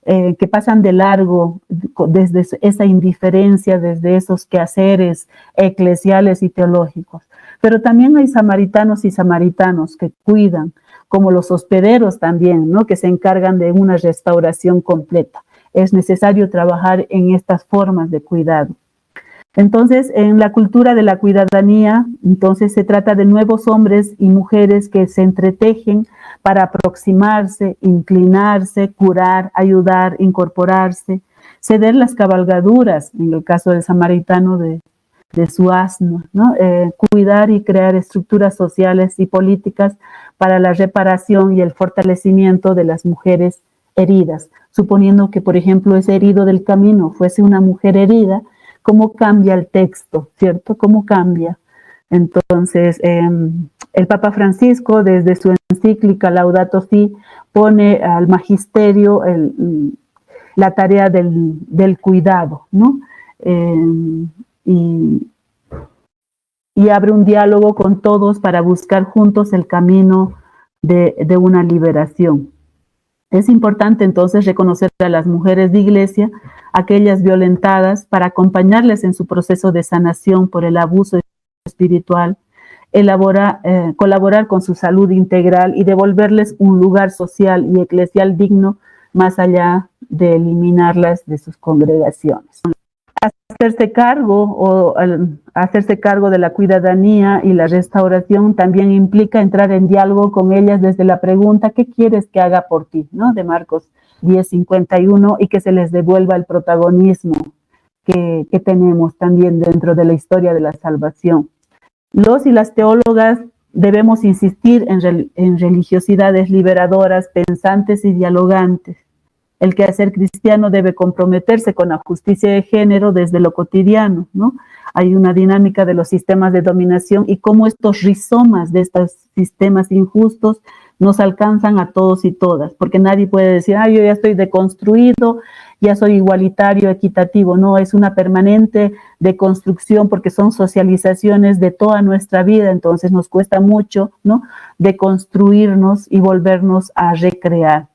que pasan de largo desde esa indiferencia, desde esos quehaceres eclesiales y teológicos. Pero también hay samaritanos y samaritanos que cuidan, como los hospederos también, ¿no? Que se encargan de una restauración completa. Es necesario trabajar en estas formas de cuidado. Entonces, en la cultura de la cuidadanía, entonces se trata de nuevos hombres y mujeres que se entretejen para aproximarse, inclinarse, curar, ayudar, incorporarse, ceder las cabalgaduras, en el caso del samaritano de su asno, ¿no? Cuidar y crear estructuras sociales y políticas para la reparación y el fortalecimiento de las mujeres heridas, suponiendo que, por ejemplo, ese herido del camino fuese una mujer herida, ¿cómo cambia el texto, cierto? ¿Cómo cambia? Entonces, el Papa Francisco, desde su encíclica Laudato Si, pone al magisterio la tarea del cuidado, ¿no? Y abre un diálogo con todos para buscar juntos el camino de una liberación. Es importante entonces reconocer a las mujeres de iglesia, aquellas violentadas, para acompañarles en su proceso de sanación por el abuso espiritual, colaborar con su salud integral y devolverles un lugar social y eclesial digno, más allá de eliminarlas de sus congregaciones. Hacerse cargo de la cuidadanía y la restauración también implica entrar en diálogo con ellas desde la pregunta, ¿qué quieres que haga por ti? ¿No? De Marcos 10:51, y que se les devuelva el protagonismo que tenemos también dentro de la historia de la salvación. Los y las teólogas debemos insistir en religiosidades liberadoras, pensantes y dialogantes. El quehacer cristiano debe comprometerse con la justicia de género desde lo cotidiano, ¿no? Hay una dinámica de los sistemas de dominación y cómo estos rizomas de estos sistemas injustos nos alcanzan a todos y todas, porque nadie puede decir, yo ya estoy deconstruido, ya soy igualitario, equitativo. No, es una permanente deconstrucción porque son socializaciones de toda nuestra vida, entonces nos cuesta mucho, ¿no? Deconstruirnos y volvernos a recrear.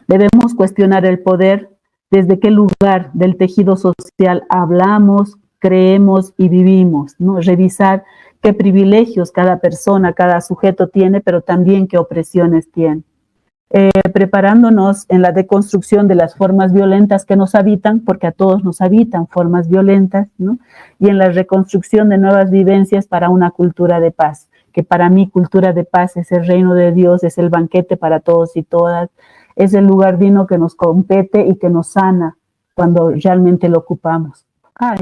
Debemos cuestionar el poder, desde qué lugar del tejido social hablamos, creemos y vivimos, ¿no? Revisar qué privilegios cada persona, cada sujeto tiene, pero también qué opresiones tiene. Preparándonos en la deconstrucción de las formas violentas que nos habitan, porque a todos nos habitan formas violentas, ¿no? Y en la reconstrucción de nuevas vivencias para una cultura de paz, que para mí cultura de paz es el reino de Dios, es el banquete para todos y todas, es el lugar digno que nos compete y que nos sana cuando realmente lo ocupamos.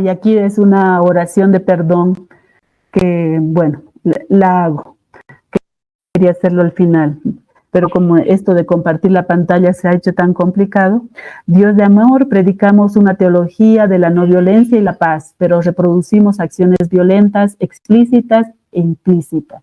Y aquí es una oración de perdón que, bueno, la hago. Quería hacerlo al final, pero como esto de compartir la pantalla se ha hecho tan complicado, Dios de amor, predicamos una teología de la no violencia y la paz, pero reproducimos acciones violentas, explícitas e implícitas.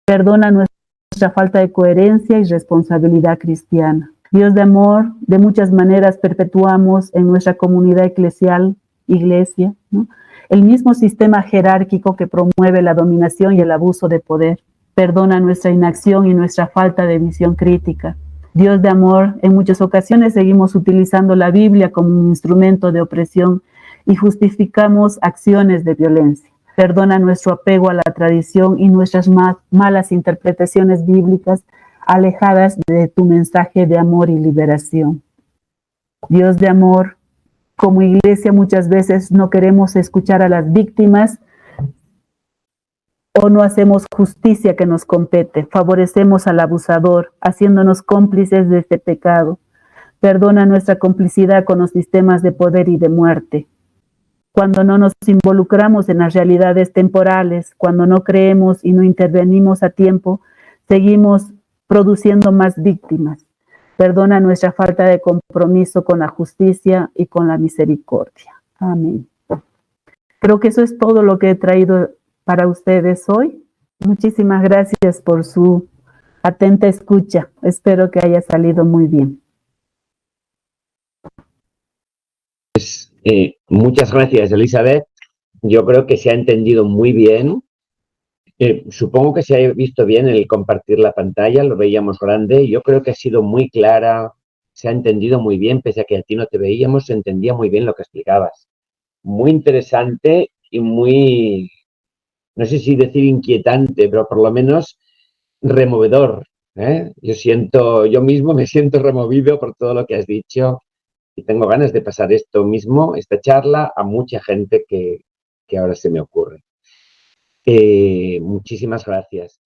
Perdona nuestra falta de coherencia y responsabilidad cristiana. Dios de amor, de muchas maneras perpetuamos en nuestra comunidad eclesial, iglesia, ¿no? El mismo sistema jerárquico que promueve la dominación y el abuso de poder. Perdona nuestra inacción y nuestra falta de visión crítica. Dios de amor, en muchas ocasiones seguimos utilizando la Biblia como un instrumento de opresión y justificamos acciones de violencia. Perdona nuestro apego a la tradición y nuestras malas interpretaciones bíblicas alejadas de tu mensaje de amor y liberación. Dios de amor, como iglesia muchas veces no queremos escuchar a las víctimas o no hacemos justicia que nos compete, favorecemos al abusador, haciéndonos cómplices de este pecado. Perdona nuestra complicidad con los sistemas de poder y de muerte. Cuando no nos involucramos en las realidades temporales, cuando no creemos y no intervenimos a tiempo, seguimos produciendo más víctimas. Perdona nuestra falta de compromiso con la justicia y con la misericordia. Amén. Creo que eso es todo lo que he traído para ustedes hoy. Muchísimas gracias por su atenta escucha. Espero que haya salido muy bien. Muchas gracias, Elizabeth. Yo creo que se ha entendido muy bien. Supongo que se ha visto bien el compartir la pantalla, lo veíamos grande. Yo creo que ha sido muy clara, se ha entendido muy bien, pese a que a ti no te veíamos, se entendía muy bien lo que explicabas. Muy interesante y muy, no sé si decir inquietante, pero por lo menos removedor, ¿eh? Yo mismo me siento removido por todo lo que has dicho y tengo ganas de pasar esto mismo, esta charla, a mucha gente que ahora se me ocurre. Muchísimas gracias.